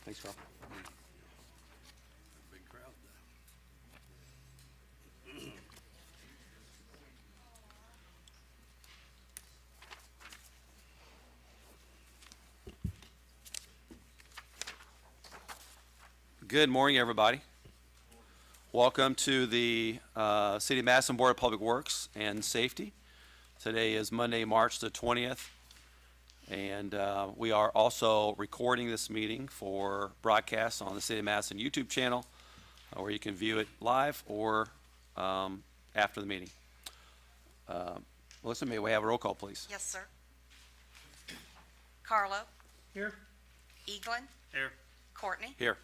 Thanks, Carl. Big crowd Good morning, everybody. Welcome to the City of Madison Board of Public Works and Safety. Today is Monday, March the 20th, and we are also recording this meeting for broadcast on the City of Madison YouTube channel, where you can view it live or after the meeting. Melissa, may we have a roll call, please? Yes, sir. Carlo? Here. Eaglin? Here. Courtney? Here.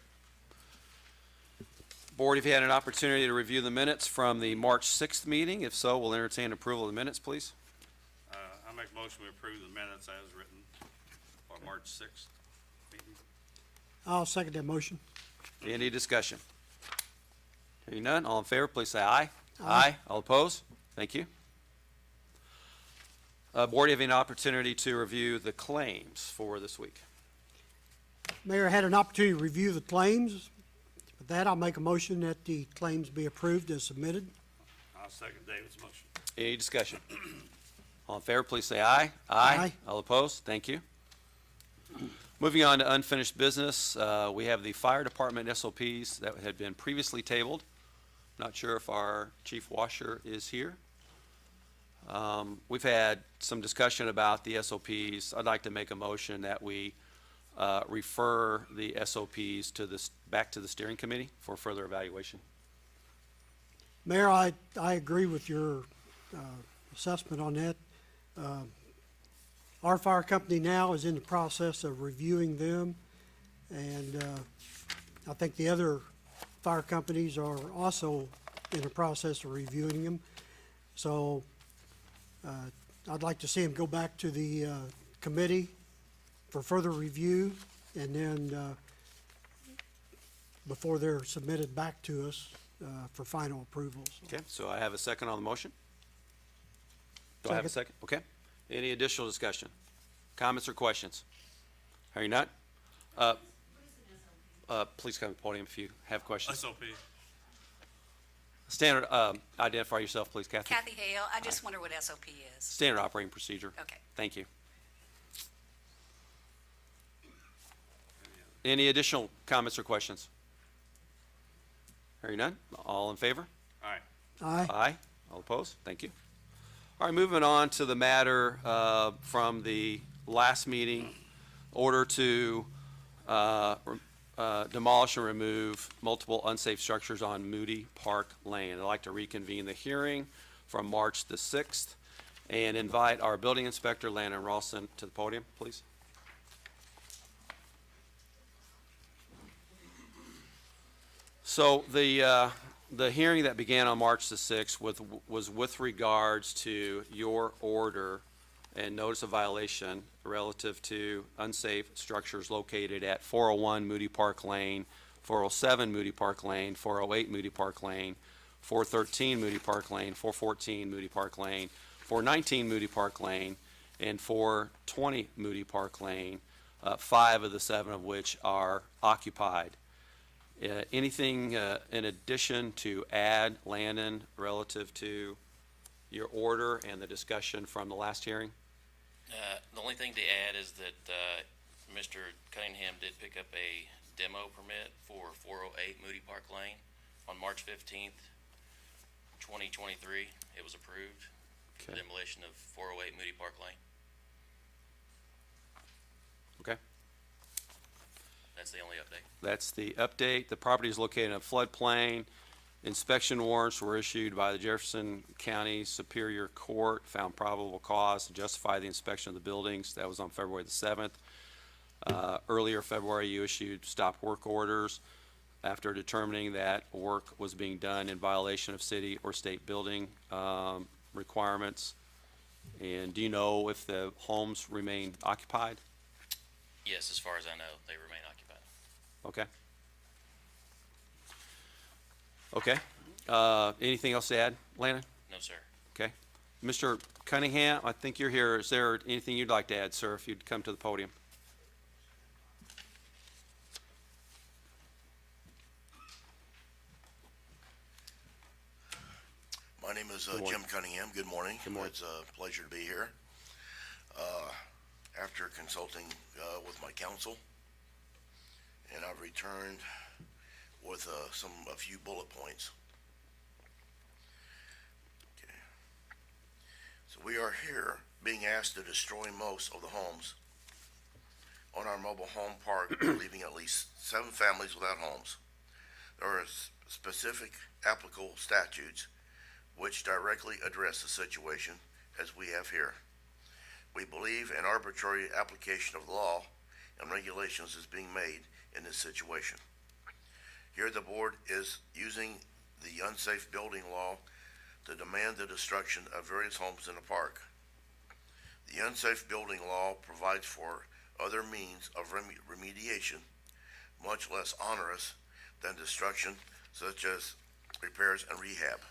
Board, if you had an opportunity to review the minutes from the March 6th meeting, if so, we'll entertain approval of the minutes, please. I make a motion to approve the minutes as written for March 6th meeting. I'll second that motion. Any discussion? Hearing none, all in favor, please say aye. Aye. All opposed? Thank you. Board, you have an opportunity to review the claims for this week. Mayor had an opportunity to review the claims. With that, I'll make a motion that the claims be approved as submitted. I'll second David's motion. Any discussion? All in favor, please say aye. Aye. All opposed? Thank you. Moving on to unfinished business, we have the fire department SOPs that had been previously tabled. Not sure if our chief washer is here. We've had some discussion about the SOPs. I'd like to make a motion that we refer the SOPs to back to the steering committee for further evaluation. Mayor, I agree with your assessment on that. Our fire company now is in the process of reviewing them, and I think the other fire companies are also in the process of reviewing them. So I'd like to see them go back to the committee for further review, and then before they're submitted back to us for final approval. So. Okay, so I have a second on the motion. Do I have a second? Okay. Any additional discussion? Comments or questions? Hearing none? Please come to the podium if you have questions. SOP. Standard, identify yourself, please, Kathy. Kathy Hale. I just wonder what SOP is. Standard operating procedure. Okay. Thank you. Any additional comments or questions? Hearing none? All in favor? All right. Aye. Aye. All opposed? Thank you. All right, moving on to the matter from the last meeting, order to demolish and remove multiple unsafe structures on Moody Park Lane. I'd like to reconvene the hearing from March the 6th and invite our building inspector, Landon Ralston, to the podium, please. So the hearing that began on March the 6th was with regards to your order and notice of violation relative to unsafe structures located at 401 Moody Park Lane, 407 Moody Park Lane, 408 Moody Park Lane, 413 Moody Park Lane, 414 Moody Park Lane, 419 Moody Park Lane, and 420 Moody Park Lane, 5 of the 7 of which are occupied. Anything in addition to add, Landon, relative to your order and the discussion from the last hearing? The only thing to add is that Mr. Cunningham did pick up a demo permit for 408 Moody Park Lane on March 15th, 2023. It was approved for Okay. demolition of 408 Moody Park Lane. Okay. That's the only update. That's the update. The property is located in a floodplain. Inspection warrants were issued by the Jefferson County Superior Court, found probable cause to justify the inspection of the buildings. That was on February the 7th. Earlier February, you issued stop work orders after determining that work was being done in violation of city or state building requirements. And do you know if the homes remain occupied? Yes, as far as I know, they remain occupied. Okay. Okay. Anything else to add, Landon? No, sir. Okay. Mr. Cunningham, I think you're here. Is there anything you'd like to add, sir, if you'd come to the podium? name is morning. Jim Cunningham. Good morning. Good morning. It's a pleasure to be here. After consulting with my counsel, and I've returned with a few bullet points. Okay. So we are here being asked to destroy most of the homes on our mobile home park, leaving at least 7 families without homes. There are specific applicable statutes which directly address the situation as we have here. We believe an arbitrary application of the law and regulations is being made in this situation. Here the board is using the unsafe building law to demand the destruction of various homes in the park. The unsafe building law provides for other means of remediation, much less onerous than destruction, such as repairs and rehab.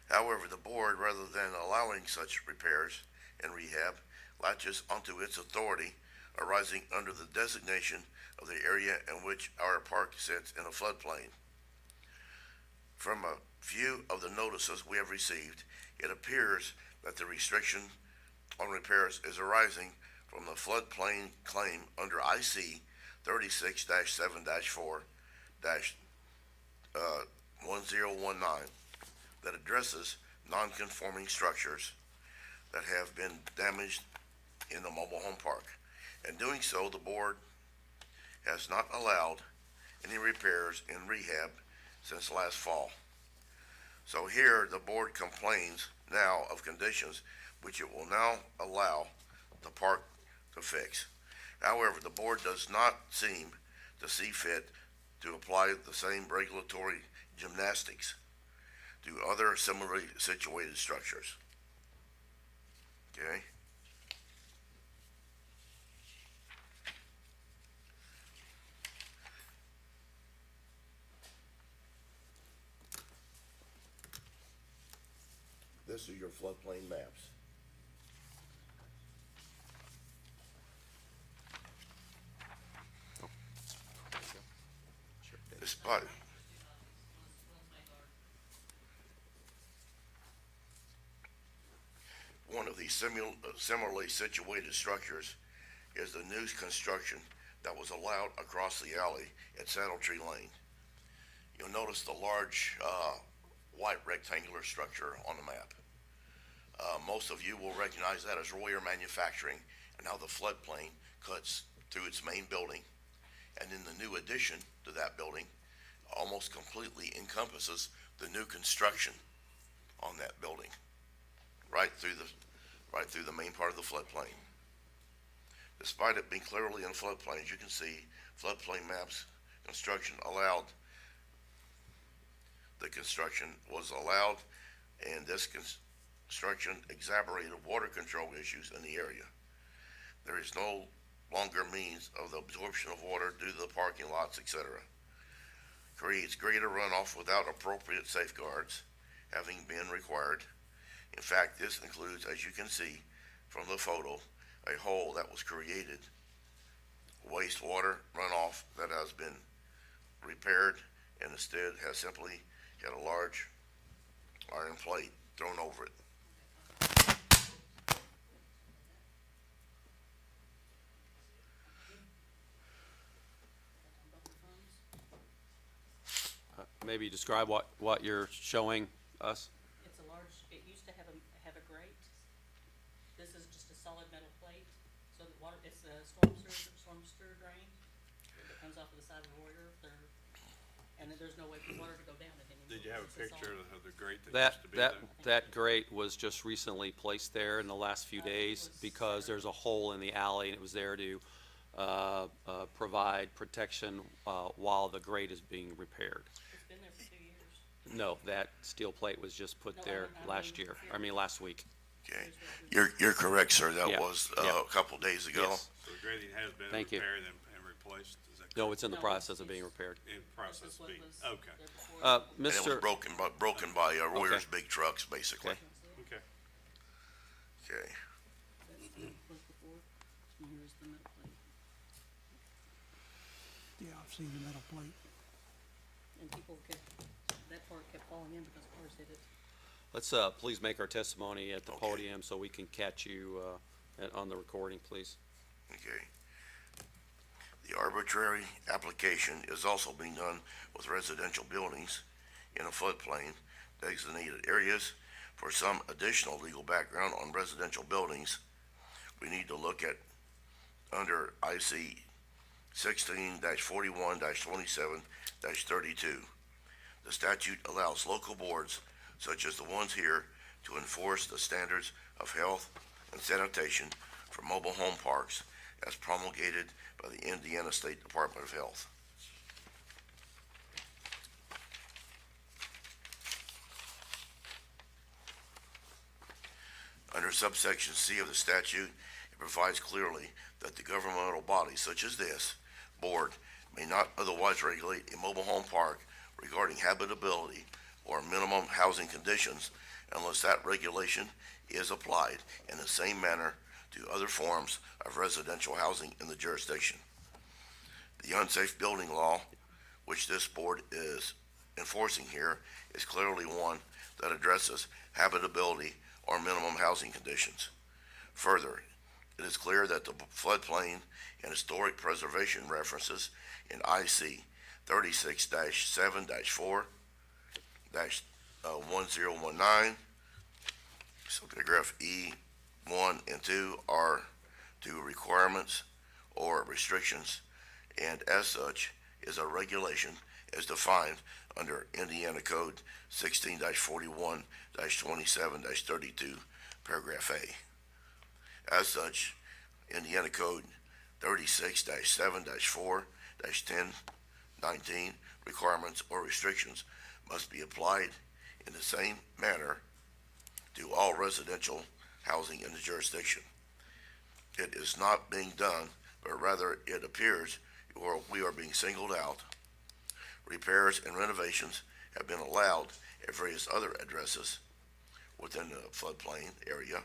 However, the board, rather than allowing such repairs and rehab, latches onto its authority arising under the designation of the area in which our park sits in a floodplain. From a few of the notices we have received, it appears that the restriction on repairs is arising from the floodplain claim under IC 36-7-4-1019 that addresses non-conforming structures that have been damaged in the mobile home park. In doing so, the board has not allowed any repairs and rehab since last fall. So here, the board complains now of conditions which it will now allow the park to fix. However, the board does not seem to see fit to apply the same regulatory gymnastics to other similarly situated structures. Okay? This is your floodplain maps. This spot. One of these similarly situated structures is the new construction that was allowed across the alley at Saddle Tree Lane. You'll notice the large white rectangular structure on the map. Most of you will recognize that as Royer Manufacturing and how the floodplain cuts through its main building. And then the new addition to that building almost completely encompasses the new construction on that building, right through the main part of the floodplain. Despite it being clearly in floodplain, as you can see, floodplain maps construction allowed. The construction was allowed, and this construction exacerbated water control issues in the area. There is no longer means of the absorption of water due to the parking lots, etc. Creates greater runoff without appropriate safeguards having been required. In fact, this includes, as you can see from the photo, a hole that was created, wastewater runoff that has been repaired and instead has simply had a large iron plate thrown over it. Maybe describe what you're showing us. It's a large, it used to have a grate. This is just a solid metal plate, so the water, it's a storm sewer drain that comes off of the side of the Royer, and then there's no way for water to go down it anymore. Did you have a It's solid. picture of the grate that used to be there? That grate was just recently placed there in the last few days because there's a hole in the alley, and it was there to provide protection while the grate is being repaired. It's been there for 2 years. No, that steel plate was just put No, there I last mean, year, last week. Okay, you're correct, sir. That Yeah, was yeah. a couple days ago. Yes. So the grating has been Thank you. repaired and replaced, is that No, correct? it's in the No, process of it's- being repaired. In This process is what being, was okay, there before. And it was Mr. broken by Royer's Okay. big trucks, basically. Okay. okay. Okay. That was before, and here's the metal plate. Yeah, I've seen the metal plate. And people kept, that part kept falling in because cars hit it. Let's, please make our testimony at the Okay. podium so we can catch you, on the recording, please. Okay. The arbitrary application is also being done with residential buildings in a floodplain designated areas. For some additional legal background on residential buildings, we need to look at under IC 16-41-27-32. The statute allows local boards, such as the ones here, to enforce the standards of health and sanitation for mobile home parks as promulgated by the Indiana State Department of Health. Under subsection C of the statute, it provides clearly that the governmental body such as this board may not otherwise regulate a mobile home park regarding habitability or minimum housing conditions unless that regulation is applied in the same manner to other forms of residential housing in the jurisdiction. The unsafe building law, which this board is enforcing here, is clearly one that addresses habitability or minimum housing conditions. Further, it is clear that the floodplain and historic preservation references in IC 36-7-4-1019, subparagraph E1 and 2 are to requirements or restrictions, and as such is a regulation as defined under Indiana Code 16-41-27-32, paragraph A. As such, Indiana Code 36-7-4-1019 requirements or restrictions must be applied in the same manner to all residential housing in the jurisdiction. It is not being done, but rather it appears we are being singled out. Repairs and renovations have been allowed at various other addresses within the floodplain area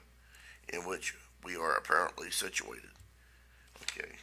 in which we are apparently situated. Okay.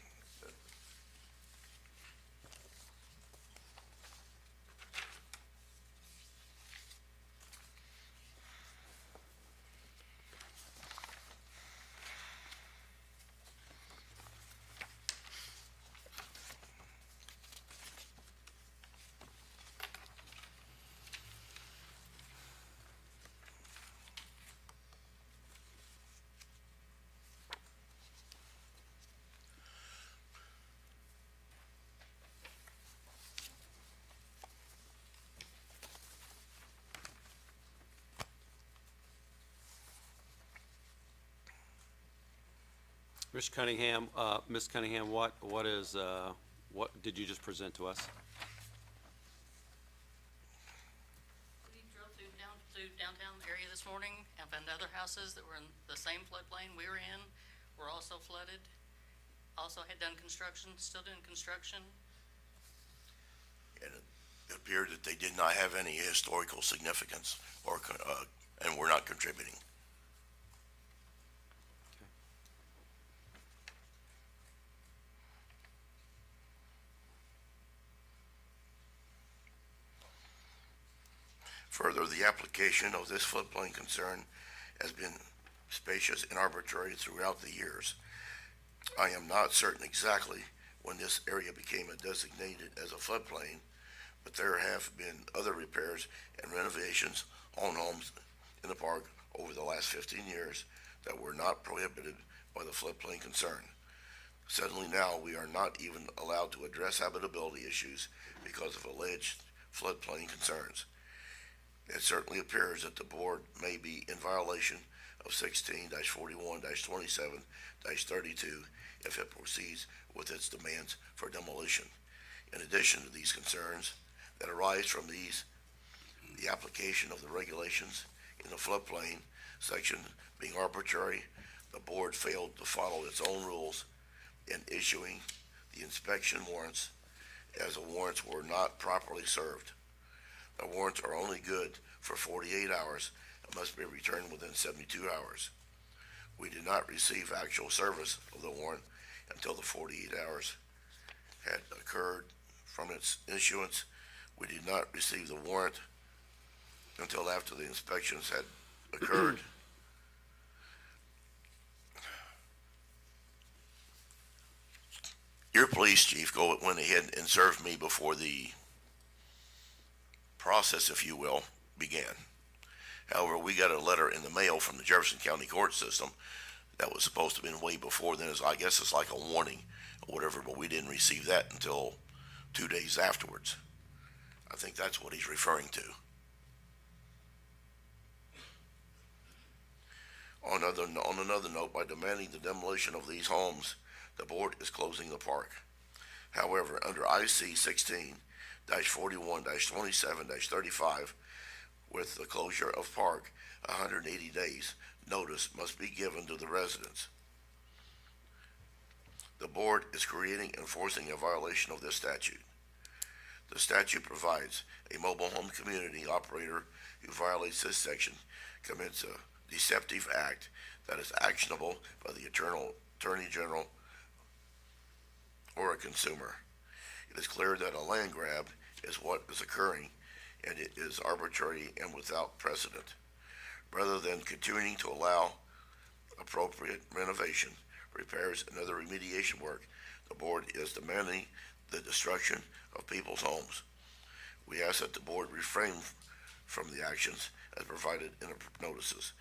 Ms. Cunningham, what did you just present to us? We drove through downtown area this morning and found other houses that were in the same floodplain we were in, were also flooded. Also had done construction, still doing construction. And it appeared that they did not have any historical significance or, and were not contributing. Further, the application of this floodplain concern has been spacious and arbitrary throughout the years. I am not certain exactly when this area became designated as a floodplain, but there have been other repairs and renovations on homes in the park over the last 15 years that were not prohibited by the floodplain concern. Suddenly now we are not even allowed to address habitability issues because of alleged floodplain concerns. It certainly appears that the board may be in violation of 16-41-27-32 if it proceeds with its demands for demolition. In addition to these concerns that arise from the application of the regulations in the floodplain section being arbitrary, the board failed to follow its own rules in issuing the inspection warrants, as the warrants were not properly served. The warrants are only good for 48 hours and must be returned within 72 hours. We did not receive actual service of the warrant until the 48 hours had occurred from its issuance. We did not receive the warrant until after the inspections had occurred. Your police chief went ahead and served me before the process, if you will, began. However, we got a letter in the mail from the Jefferson County court system that was supposed to have been way before then. I guess it's like a warning or whatever, but we didn't receive that until 2 days afterwards. I think that's what he's referring to. On another note, by demanding the demolition of these homes, the board is closing the park. However, under IC 16-41-27-35, with the closure of park, 180 days notice must be given to the residents. The board is creating and enforcing a violation of this statute. The statute provides a mobile home community operator who violates this section commits a deceptive act that is actionable by the Attorney General or a consumer. It is clear that a land grab is what is occurring, and it is arbitrary and without precedent. Rather than continuing to allow appropriate renovation, repairs, and other remediation work, the board is demanding the destruction of people's homes. We ask that the board refrain from the actions as provided in the notices.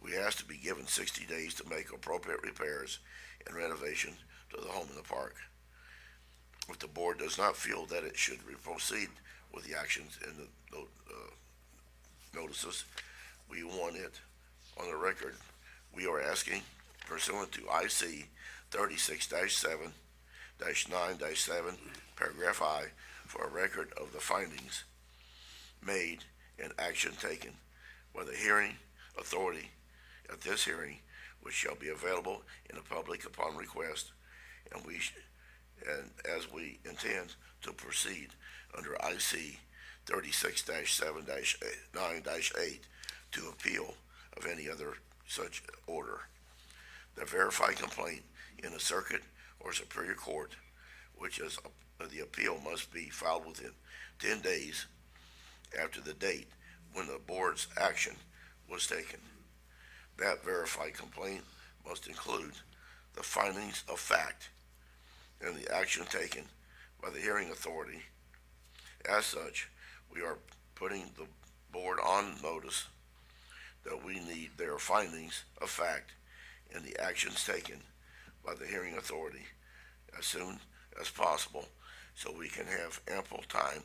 We ask to be given 60 days to make appropriate repairs and renovation to the home in the park. If the board does not feel that it should proceed with the actions in the notices, we want it on the record. We are asking, pursuant to IC 36-7-9-7, paragraph I, for a record of the findings made and action taken by the hearing authority at this hearing, which shall be available in the public upon request, and as we intend to proceed under IC 36-7-9-8 to appeal of any other such order. The verified complaint in a circuit or superior court, which is the appeal, must be filed within 10 days after the date when the board's action was taken. That verified complaint must include the findings of fact and the action taken by the hearing authority. As such, we are putting the board on notice that we need their findings of fact and the actions taken by the hearing authority as soon as possible, so we can have ample time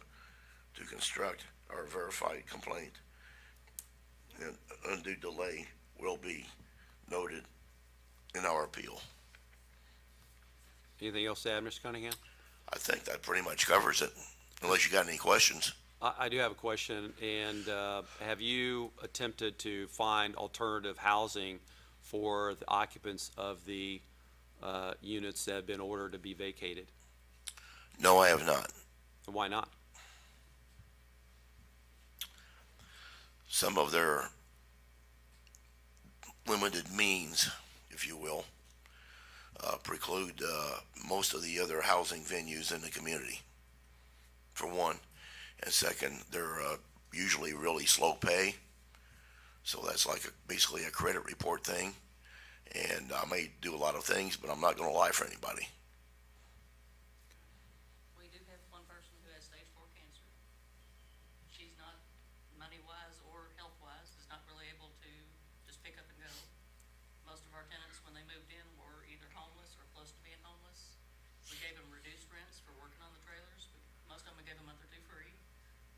to construct our verified complaint, and undue delay will be noted in our appeal. Anything else to add, Mr. Cunningham? I think that pretty much covers it, unless you got any questions. I do have a question, and have you attempted to find alternative housing for the occupants of the units that have been ordered to be vacated? No, I have not. And why not? Some of their limited means, if you will, preclude most of the other housing venues in the community, for one. And second, they're usually really slow pay, so that's like basically a credit report thing. And I may do a lot of things, but I'm not going to lie for anybody. We do have one person who has stage 4 cancer. She's not money-wise or health-wise, is not really able to just pick up and go. Most of our tenants, when they moved in, were either homeless or close to being homeless. We gave them reduced rents for working on the trailers. Most of them, we gave a month or two free.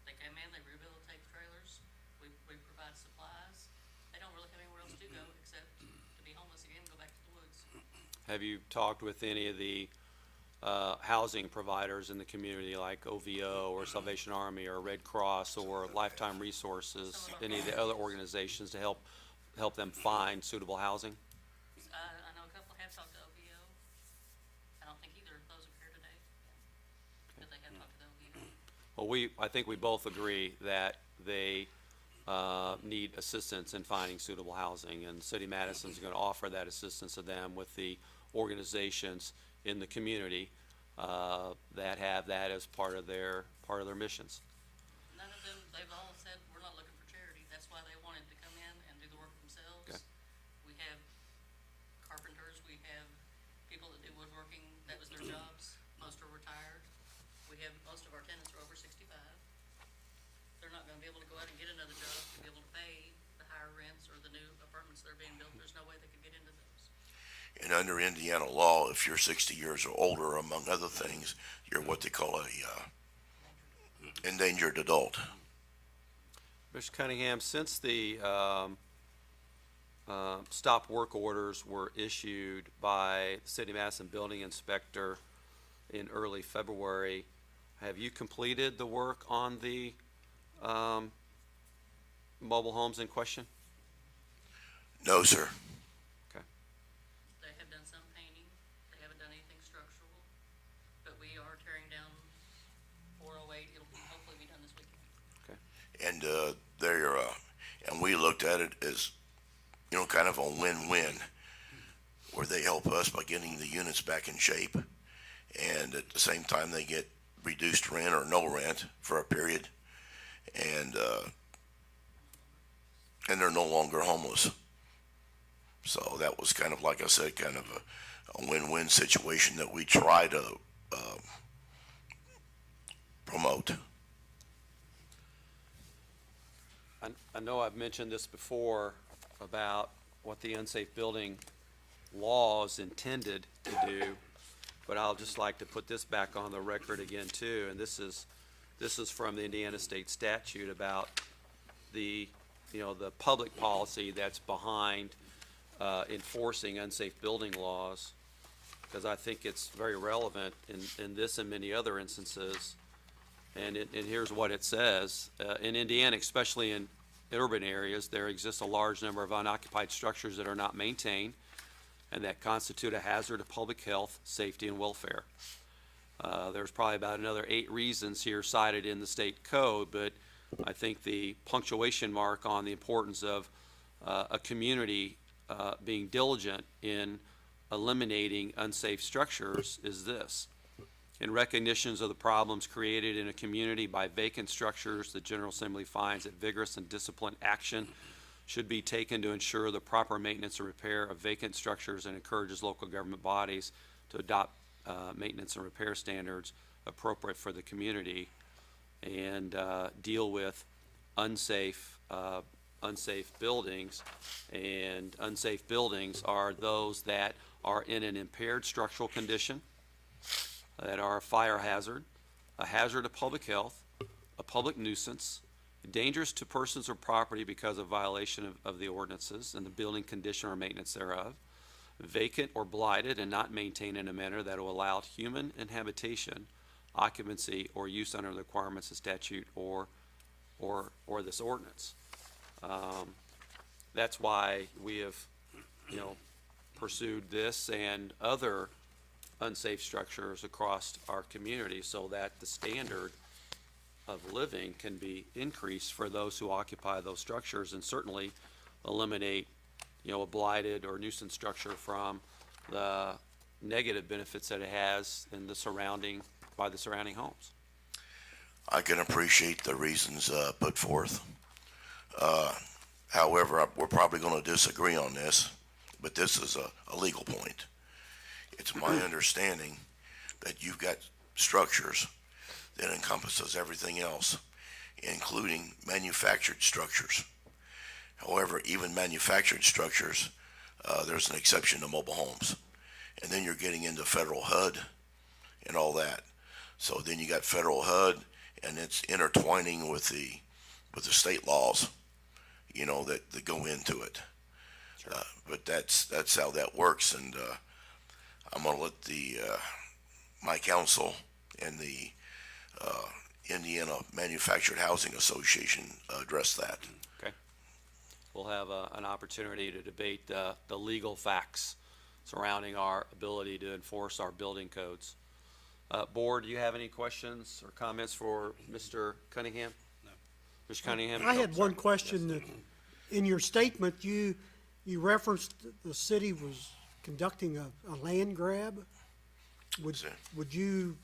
They came in, they rehabilitate the trailers. We provide supplies. They don't really have anywhere else to go except to be homeless again and go back to the woods. Have you talked with any of the housing providers in the community, like OVO or Salvation Army or Red Cross or Lifetime Resources, any of the other organizations to help them find suitable housing? I know a couple have talked to OVO. I don't think either of those are here today, but they have talked to the OVO. Well, I think we both agree that they need assistance in finding suitable housing, and City of Madison is going to offer that assistance to them with the organizations in the community that have that as part of their missions. None of them, they've all said, we're not looking for charity. being built, there's no way they could get into those. And under Indiana law, if you're 60 years or older, among other things, you're what they call a endangered adult. Mr. Cunningham, since the stop work orders were issued by the City of Madison Building Inspector in early February, have you completed the work on the mobile homes in question? No, sir. Okay. They have done some painting, they haven't done anything structural, but we are tearing down 408, it'll hopefully be done this weekend. And and we looked at it as, kind of a win-win, where they help us by getting the units back in shape, and at the same time they get reduced rent or no rent for a period, and they're no longer homeless. So that was kind of, like I said, kind of a win-win situation that we try to promote. I know I've mentioned this before about what the unsafe building laws intended to do, but I'll just like to put this back on the record again too, and this is from the Indiana State statute about the public policy that's behind enforcing unsafe building laws, because I think it's very relevant in this and many other instances. And here's what it says. In Indiana, especially in urban areas, there exists a large number of unoccupied structures that are not maintained and that constitute a hazard to public health, safety, and welfare. There's probably about another 8 reasons here cited in the state code, but I think the punctuation mark on the importance of a community being diligent in eliminating unsafe structures is this. In recognitions of the problems created in a community by vacant structures, the General Assembly finds that vigorous and disciplined action should be taken to ensure the proper maintenance and repair of vacant structures, and encourages local government bodies to adopt maintenance and repair standards appropriate for the community, and deal with unsafe buildings. And unsafe buildings are those that are in an impaired structural condition, that are a fire hazard, a hazard to public health, a public nuisance, dangerous to persons or property because of violation of the ordinances and the building condition or maintenance thereof, vacant or blighted and not maintained in a manner that will allow human inhabitation, occupancy, or use under the requirements of statute or this ordinance. That's why we have, pursued this and other unsafe structures across our community, so that the standard of living can be increased for those who occupy those structures, and certainly eliminate, a blighted or nuisance structure from the negative benefits that it has in the surrounding homes. I can appreciate the reasons put forth. However, we're probably going to disagree on this, but this is a legal point. It's my understanding that you've got structures that encompasses everything else, including manufactured structures. However, even manufactured structures, there's an exception to mobile homes. And then you're getting into federal HUD and all that. So then you got federal HUD, and it's intertwining with the state laws, that go into it. Sure. But that's how that works, and I'm going to let my council and the Indiana Manufactured Housing Association address that. Okay. We'll have an opportunity to debate the legal facts surrounding our ability to enforce our building codes. Board, do you have any questions or comments for Mr. Cunningham? No. Mr. Cunningham? I had one question. That in your statement, you referenced the city was conducting a land grab. Would you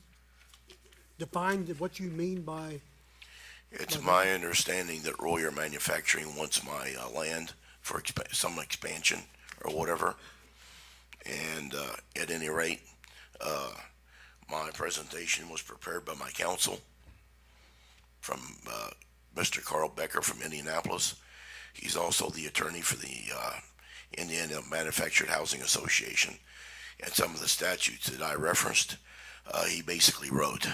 define what you mean by? It's my understanding that Royer Manufacturing wants my land for some expansion or whatever. And at any rate, my presentation was prepared by my counsel from Mr. Carl Becker from Indianapolis. He's also the attorney for the Indiana Manufactured Housing Association. And some of the statutes that I referenced, he basically wrote.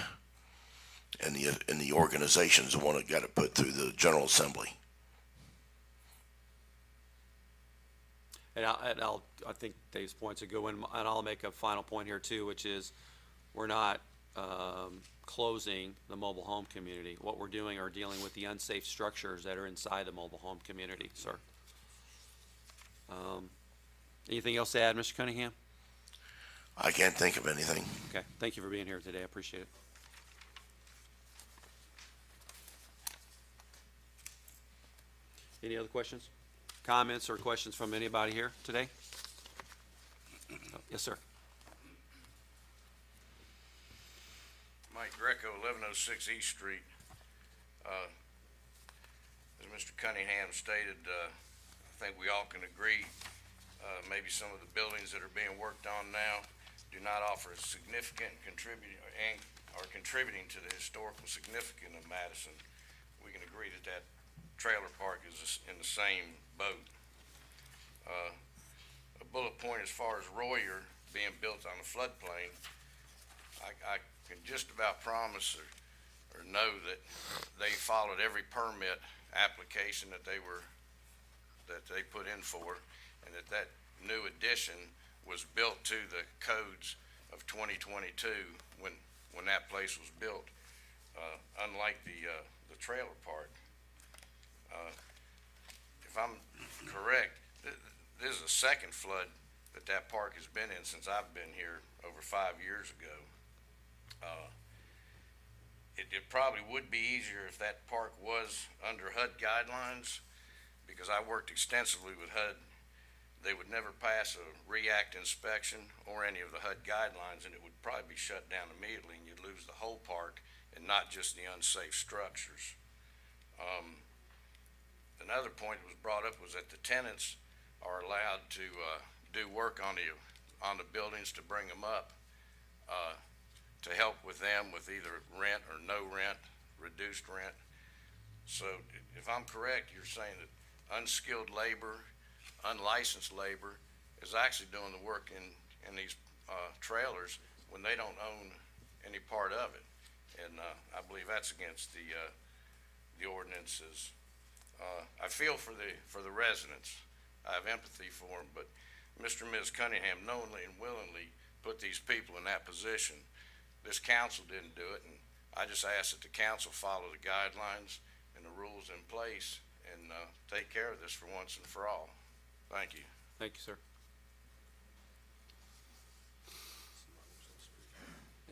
And the organization's the one that got it put through the General Assembly. I think Dave's point's a good one, and I'll make a final point here too, which is we're not closing the mobile home community. What we're doing are dealing with the unsafe structures that are inside the mobile home community, sir. Anything else to add, Mr. Cunningham? I can't think of anything. Okay, thank you for being here today. I appreciate it. Any other questions, comments, or questions from anybody here today? Yes, sir. Mike Greco, 1106 East Street. As Mr. Cunningham stated, I think we all can agree, maybe some of the buildings that are being worked on now do not offer a significant contributing to the historical significance of Madison. We can agree that that trailer park is in the same boat. A bullet point as far as Royer being built on the floodplain, I can just about promise or know that they followed every permit application that they put in for, and that new addition was built to the codes of 2022 when that place was built. Unlike the trailer park, if I'm correct, this is the second flood that park has been in since I've been here over 5 years ago. It probably would be easier if that park was under HUD guidelines, because I worked extensively with HUD. They would never pass a REACT inspection or any of the HUD guidelines, and it would probably be shut down immediately, and you'd lose the whole park and not just the unsafe structures. Another point that was brought up was that the tenants are allowed to do work on the buildings to bring them up, to help with them with either rent or no rent, reduced rent. So if I'm correct, you're saying that unskilled labor, unlicensed labor is actually doing the work in these trailers when they don't own any part of it. And I believe that's against the ordinances. I feel for the residents. I have empathy for them, but Mr. and Ms. Cunningham knowingly and willingly put these people in that position. This council didn't do it, and I just ask that the council follow the guidelines and the rules in place and take care of this for once and for all. Thank you. Thank you, sir.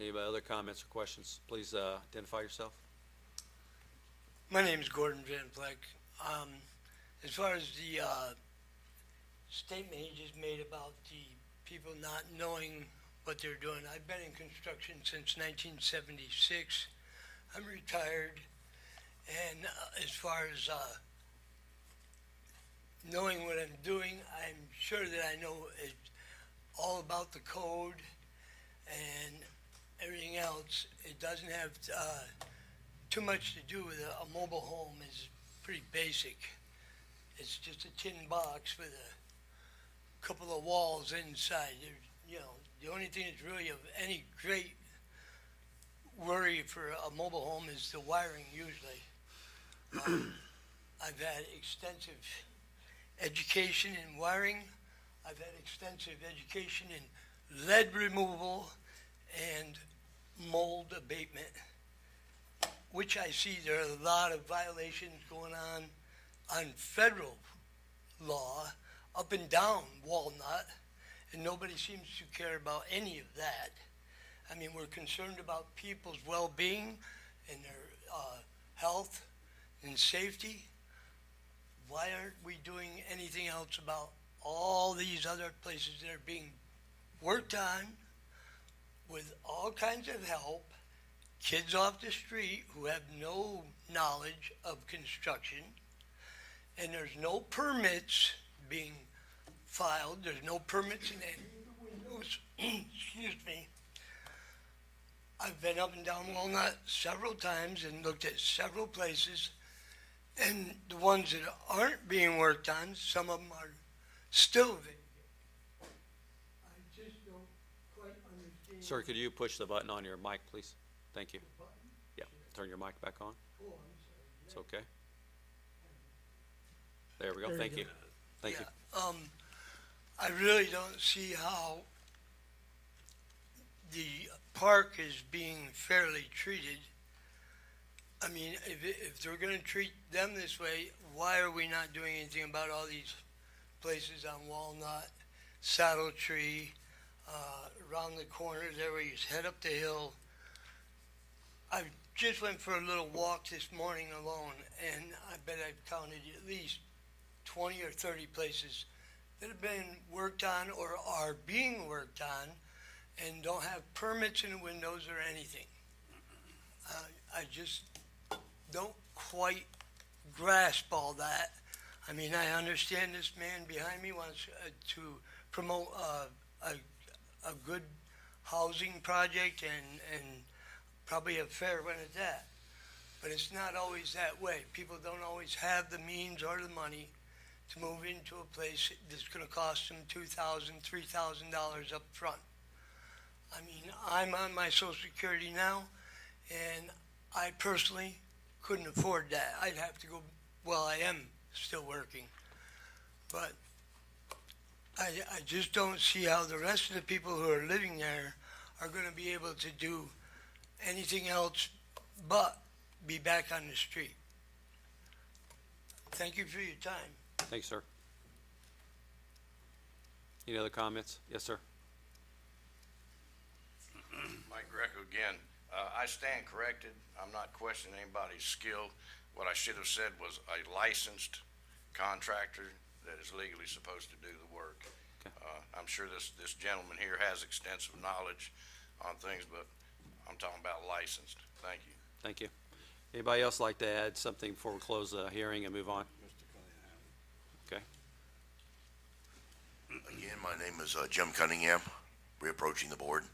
Any other comments or questions? Please identify yourself. My name is Gordon Van Vleck. As far as the statement he just made about the people not knowing what they're doing, I've been in construction since 1976. I'm retired, and as far as knowing what I'm doing, I'm sure that I know all about the code and everything else. It doesn't have too much to do with a mobile home. Is pretty basic. It's just a tin box with a couple of walls inside. The only thing that's really of any great worry for a mobile home is the wiring usually. I've had extensive education in wiring. I've had extensive education in lead removal and mold abatement, which I see there are a lot of violations going on federal law up and down Walnut, and nobody seems to care about any of that. I mean, we're concerned about people's well-being and their health and safety. Why aren't we doing anything else about all these other places that are being worked on with all kinds of help, kids off the street who have no knowledge of construction, and there's no permits being filed, there's no permits in any of the windows, excuse me. I've been up and down Walnut several times and looked at several places, and the ones that aren't being worked on, some of them are still vacant. I just don't quite understand. Sir, could you push the button on your mic, please? Thank you. Yeah, turn your mic back on. Oh, I'm sorry. It's okay. There we go. There you Thank go. you. Thank you. Yeah, I really don't see how the park is being fairly treated. I mean, if they're gonna treat them this way, why are we not doing anything about all these places on Walnut, Saddle Tree, around the corner there where you head up the hill? I just went for a little walk this morning alone, and I bet I've counted at least 20 or 30 places that have been worked on or are being worked on and don't have permits in the windows or anything. I just don't quite grasp all that. I mean, I understand this man behind me wants to promote a good housing project and probably a fair one at that. But it's not always that way. People don't always have the means or the money to move into a place that's gonna cost them $2,000, $3,000 up front. I mean, I'm on my social security now, and I personally couldn't afford that. I'd have to go, well, I am still working. But I just don't see how the rest of the people who are living there are gonna be able to do anything else but be back on the street. Thank you for your time. Thanks, sir. Any other comments? Yes, sir. Mike Greco again. I stand corrected. I'm not questioning anybody's skill. What I should have said was a licensed contractor that is legally supposed to do the work. Okay. I'm sure this gentleman here has extensive knowledge on things, but I'm talking about licensed. Thank you. Thank you. Anybody else like to add something before we close the hearing and move on? Okay. Again, my name is Jim Cunningham, reapproaching the board.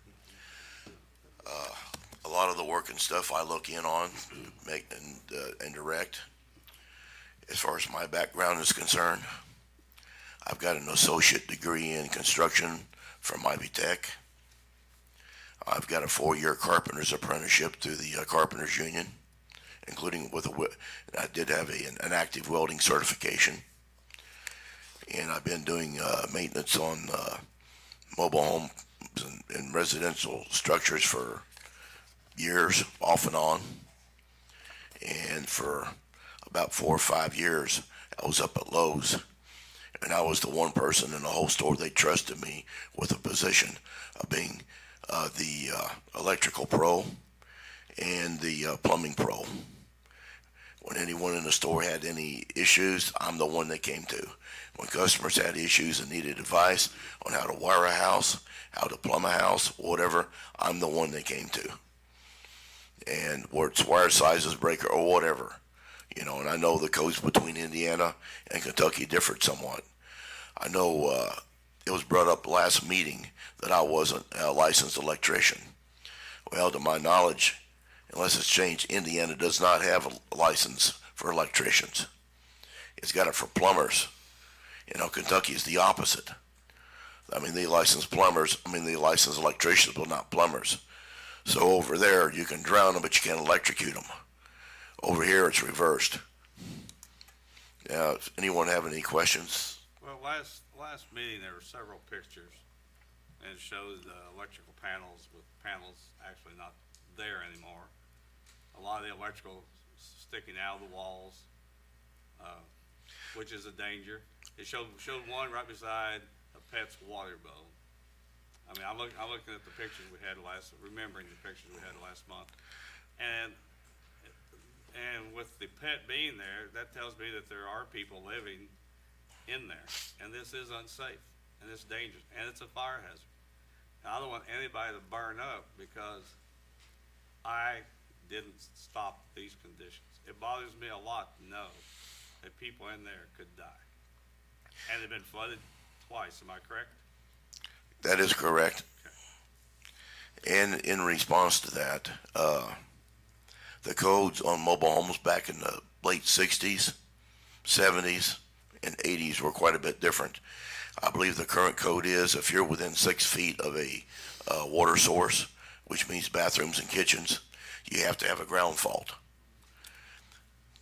A lot of the work and stuff I look in on, make and direct. As far as my background is concerned, I've got an associate degree in construction from Ivy Tech. I've got a 4-year carpenter's apprenticeship through the Carpenters Union, including I did have an active welding certification. And I've been doing maintenance on mobile homes and residential structures for years, off and on. And for about 4 or 5 years, I was up at Lowe's, and I was the one person in the whole store they trusted me with a position of being the electrical pro and the plumbing pro. When anyone in the store had any issues, I'm the one they came to. When customers had issues and needed advice on how to wire a house, how to plumb a house, whatever, I'm the one they came to. And where it's wire sizes, breaker, or whatever, and I know the codes between Indiana and Kentucky differed somewhat. I know it was brought up last meeting that I wasn't a licensed electrician. Well, to my knowledge, unless it's changed, Indiana does not have a license for electricians. It's got it for plumbers. Kentucky is the opposite. I mean, they license plumbers. They license electricians, but not plumbers. So over there, you can drown them, but you can't electrocute them. Over here, it's reversed. Does anyone have any questions? Well, last meeting, there were several pictures, and it showed electrical panels with panels actually not there anymore. A lot of the electrical sticking out of the walls, which is a danger. It showed one right beside a pet's water bowl. I'm looking at the pictures we had remembering the pictures we had last month. And with the pet being there, that tells me that there are people living in there. And this is unsafe, and it's dangerous, and it's a fire hazard. And I don't want anybody to burn up because I didn't stop these conditions. It bothers me a lot to know that people in there could die. And they've been flooded twice, am I correct? That is correct. And in response to that, the codes on mobile homes back in the late 60s, 70s, and 80s were quite a bit different. I believe the current code is if you're within 6 feet of a water source, which means bathrooms and kitchens, you have to have a ground fault.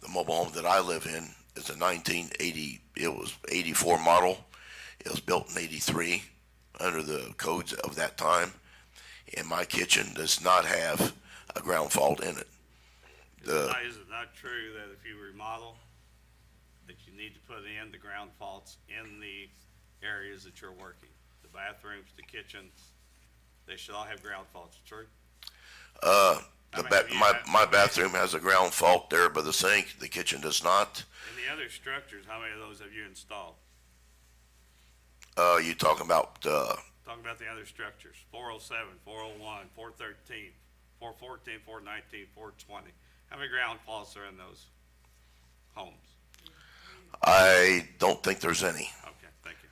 The mobile home that I live in is a 1980, it was 84 model. It was built in 83 under the codes of that time. And my kitchen does not have a ground fault in it. Is it not true that if you remodel, that you need to put in the ground faults in the areas that you're working? The bathrooms, the kitchen, they should all have ground faults, true? My bathroom has a ground fault there by the sink. The kitchen does not. And the other structures, how many of those have you installed? You talking about, Talking about the other structures, 407, 401, 413, 414, 419, 420. How many ground faults are in those homes? I don't think there's any. Okay, thank you.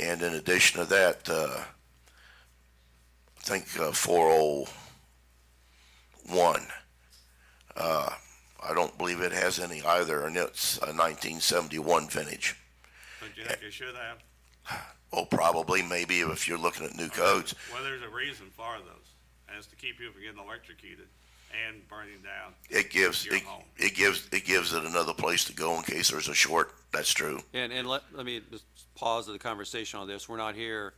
And in addition to that, I think 401, I don't believe it has any either, and it's a 1971 vintage. Don't you think you should have? Well, probably, maybe if you're looking at new codes. Well, there's a reason for those, and it's to keep you from getting electrocuted and burning down. It gives Your home. it gives it another place to go in case there's a short. That's true. And let me just pause the conversation on this. We're not here,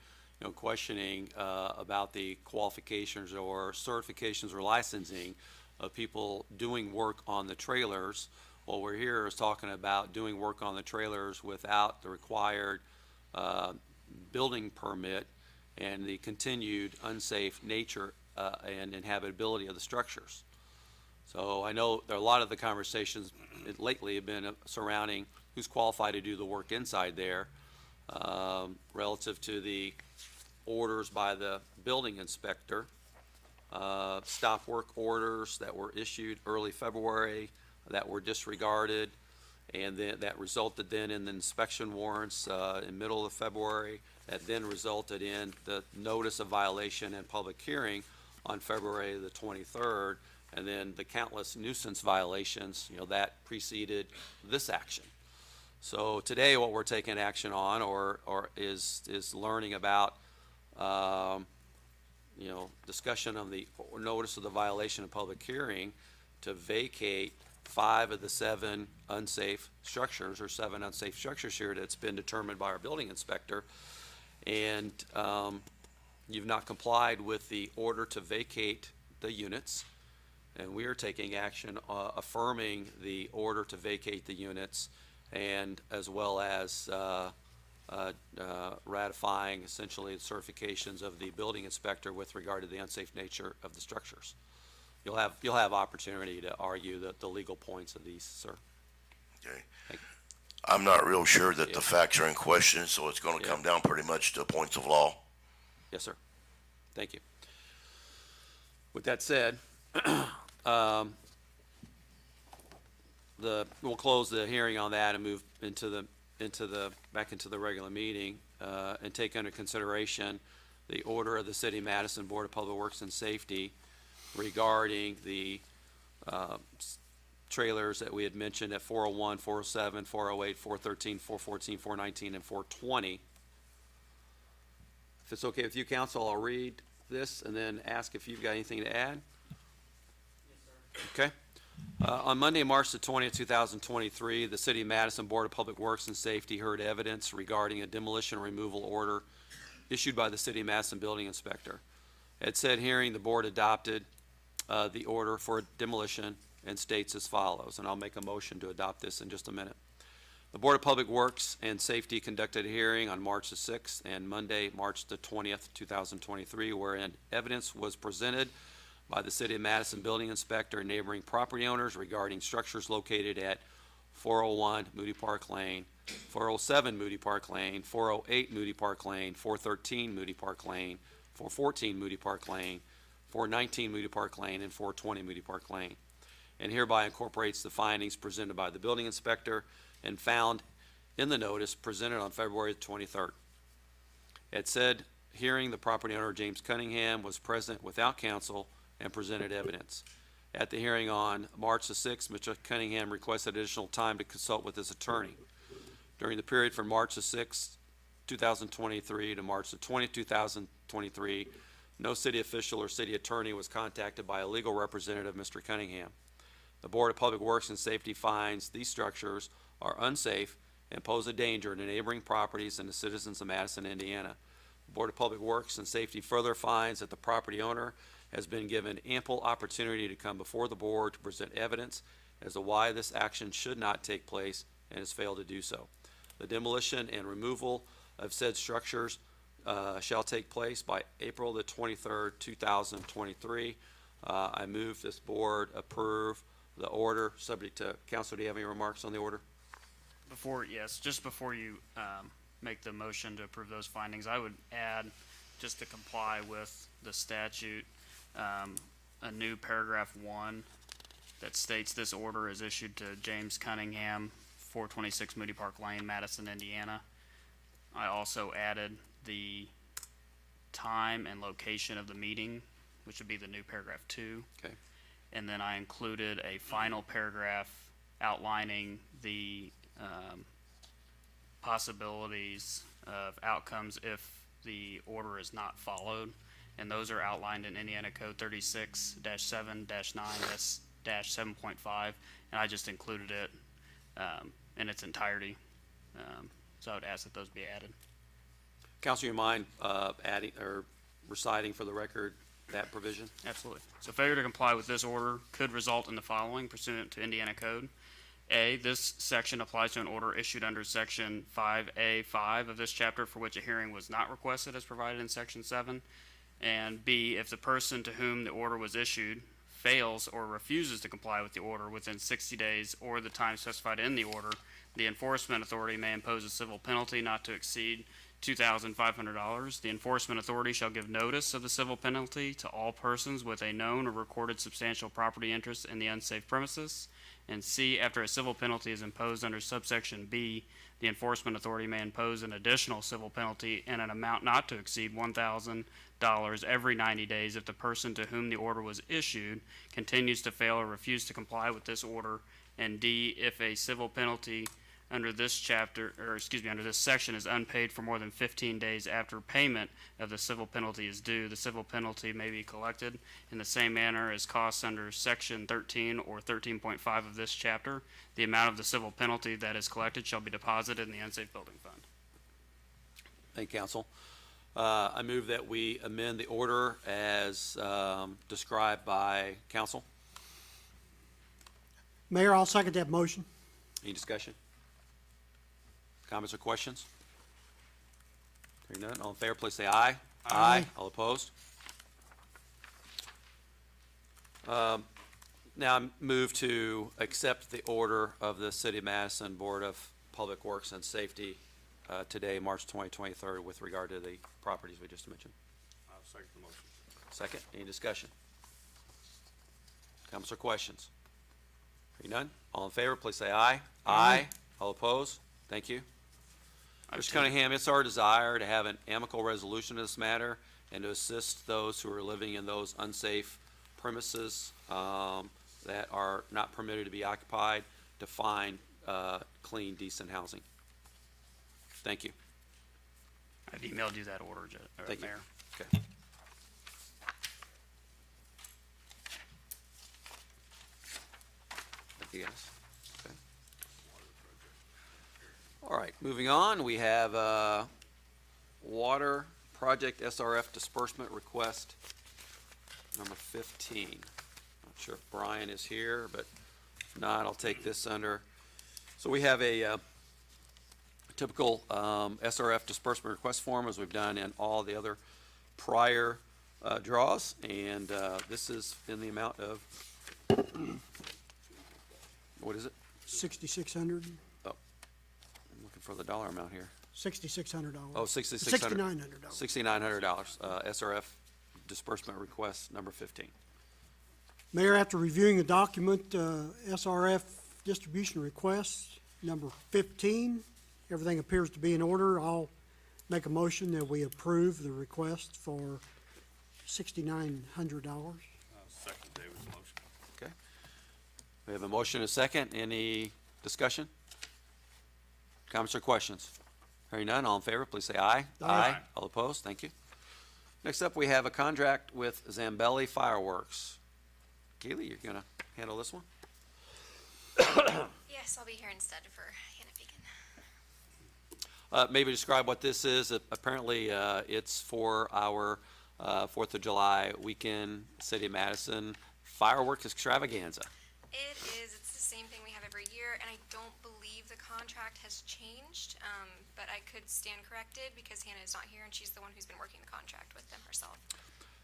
questioning about the qualifications or certifications or licensing of people doing work on the trailers. What we're here is talking about doing work on the trailers without the required building permit and the continued unsafe nature and inhabitability of the structures. So I know there are a lot of the conversations lately have been surrounding who's qualified to do the work inside there relative to the orders by the building inspector, stop work orders that were issued early February that were disregarded, and then that resulted then in the inspection warrants in middle of February that then resulted in the notice of violation and public hearing on February the 23rd, and then the countless nuisance violations, that preceded this action. So today what we're taking action on or is learning about discussion of the notice of the violation of public hearing to vacate 5 of the 7 unsafe structures, or 7 unsafe structures here that's been determined by our building inspector. And you've not complied with the order to vacate the units, and we are taking action affirming the order to vacate the units, and as well as ratifying essentially the certifications of the building inspector with regard to the unsafe nature of the structures. You'll have opportunity to argue the legal points of these, sir. Okay. Thank you. I'm not real sure that Yeah. the facts are in question, so it's going to come down pretty much to points of law. Yes, sir. Thank you. With that said, we'll close the hearing on that and move back into the regular meeting, and take under consideration the order of the City of Madison Board of Public Works and Safety regarding the trailers that we had mentioned at 401, 407, 408, 413, 414, 419, and 420. If it's okay with you, council, I'll read this and then ask if you've got anything to add. Okay. On Monday, March the 20th, 2023, the City of Madison Board of Public Works and Safety heard evidence regarding a demolition removal order issued by the City of Madison Building Inspector. At said hearing, the board adopted the order for demolition and states as follows, and I'll make a motion to adopt this in just a minute. The Board of Public Works and Safety conducted a hearing on March the 6th and Monday, March the 20th, 2023, wherein evidence was presented by the City of Madison Building Inspector and neighboring property owners regarding structures located at 401 Moody Park Lane, 407 Moody Park Lane, 408 Moody Park Lane, 413 Moody Park Lane, 414 Moody Park Lane, 419 Moody Park Lane, and 420 Moody Park Lane, and hereby incorporates the findings presented by the building inspector and found in the notice presented on February 23rd. At said hearing, the property owner, James Cunningham, was present without counsel and presented evidence. At the hearing on March the 6th, Mr. Cunningham requested additional time to consult with his attorney. During the period from March the 6th 2023 to March the 20th, 2023, no city official or city attorney was contacted by a legal representative, Mr. Cunningham. The Board of Public Works and Safety finds these structures are unsafe and pose a danger to neighboring properties and the citizens of Madison, Indiana. The Board of Public Works and Safety further finds that the property owner has been given ample opportunity to come before the board to present evidence as to why this action should not take place and has failed to do so. The demolition and removal of said structures shall take place by April the 23rd, 2023. I move this board approve the order, subject to, council, do you have any remarks on the order? Just before you make the motion to approve those findings, I would add, just to comply with the statute, a new paragraph 1 that states this order is issued to James Cunningham, 426 Moody Park Lane, Madison, Indiana. I also added the time and location of the meeting, which would be the new paragraph 2. Okay. And then I included a final paragraph outlining the possibilities of outcomes if the order is not followed. And those are outlined in Indiana Code 36-7-9-7.5, and I just included it in its entirety. So I would ask that those be added. Council, you mind adding or reciting for the record that provision? Absolutely. So failure to comply with this order could result in the following pursuant to Indiana Code. A, this section applies to an order issued under Section 5A5 of this chapter for which a hearing was not requested as provided in Section 7. And B, if the person to whom the order was issued fails or refuses to comply with the order within 60 days or the time specified in the order, the enforcement authority may impose a civil penalty not to exceed $2,500. The enforcement authority shall give notice of the civil penalty to all persons with a known or recorded substantial property interest in the unsafe premises. And C, after a civil penalty is imposed under subsection B, the enforcement authority may impose an additional civil penalty in an amount not to exceed $1,000 every 90 days if the person to whom the order was issued continues to fail or refuse to comply with this order. And D, if a civil penalty under this chapter, under this section is unpaid for more than 15 days after payment of the civil penalty is due, the civil penalty may be collected in the same manner as costs under Section 13 or 13.5 of this chapter. The amount of the civil penalty that is collected shall be deposited in the unsafe building fund. Thank you, council. I move that we amend the order as described by council. Mayor, I'll second that motion. Any discussion? Comments or questions? Hearing none, all in favor, please say aye. Aye. All opposed? Now I move to accept the order of the City of Madison Board of Public Works and Safety today, March 2023, with regard to the properties we just mentioned. I'll second the motion. Second, any discussion? Comments or questions? Hearing none, all in favor, please say aye. Aye. All opposed? Thank you. Mr. Cunningham, it's our desire to have an amicable resolution of this matter and to assist those who are living in those unsafe premises that are not permitted to be occupied to find clean, decent housing. Thank you. I've emailed you that order, Thank you. Mayor. Okay. Thank you, guys. Okay. All right, moving on, we have water project SRF disbursement request number 15. Not sure if Brian is here, but if not, I'll take this under. So we have a typical SRF disbursement request form as we've done in all the other prior draws, and this is in the amount of, what is it? 6,600, I'm looking for the dollar amount here. $6,600. Oh, $6,600. $6,900. $6,900, SRF disbursement request number 15. Mayor, after reviewing the document, SRF distribution request number 15, everything appears to be in order. I'll make a motion that we approve the request for $6,900. I'll second David's motion. Okay. We have a motion and a second. Any discussion? Comments or questions? Hearing none, all in favor, please say aye. Aye. All opposed? Thank you. Next up, we have a contract with Zambelli Fireworks. Keely, you're gonna handle this one? Yes, I'll be here instead for Hannah Beacon. Maybe describe what this is. Apparently, it's for our 4th of July weekend, City of Madison fireworks extravaganza. It is. It's the same thing we have every year, and I don't believe the contract has changed, but I could stand corrected because Hannah is not here, and she's the one who's been working the contract with them herself.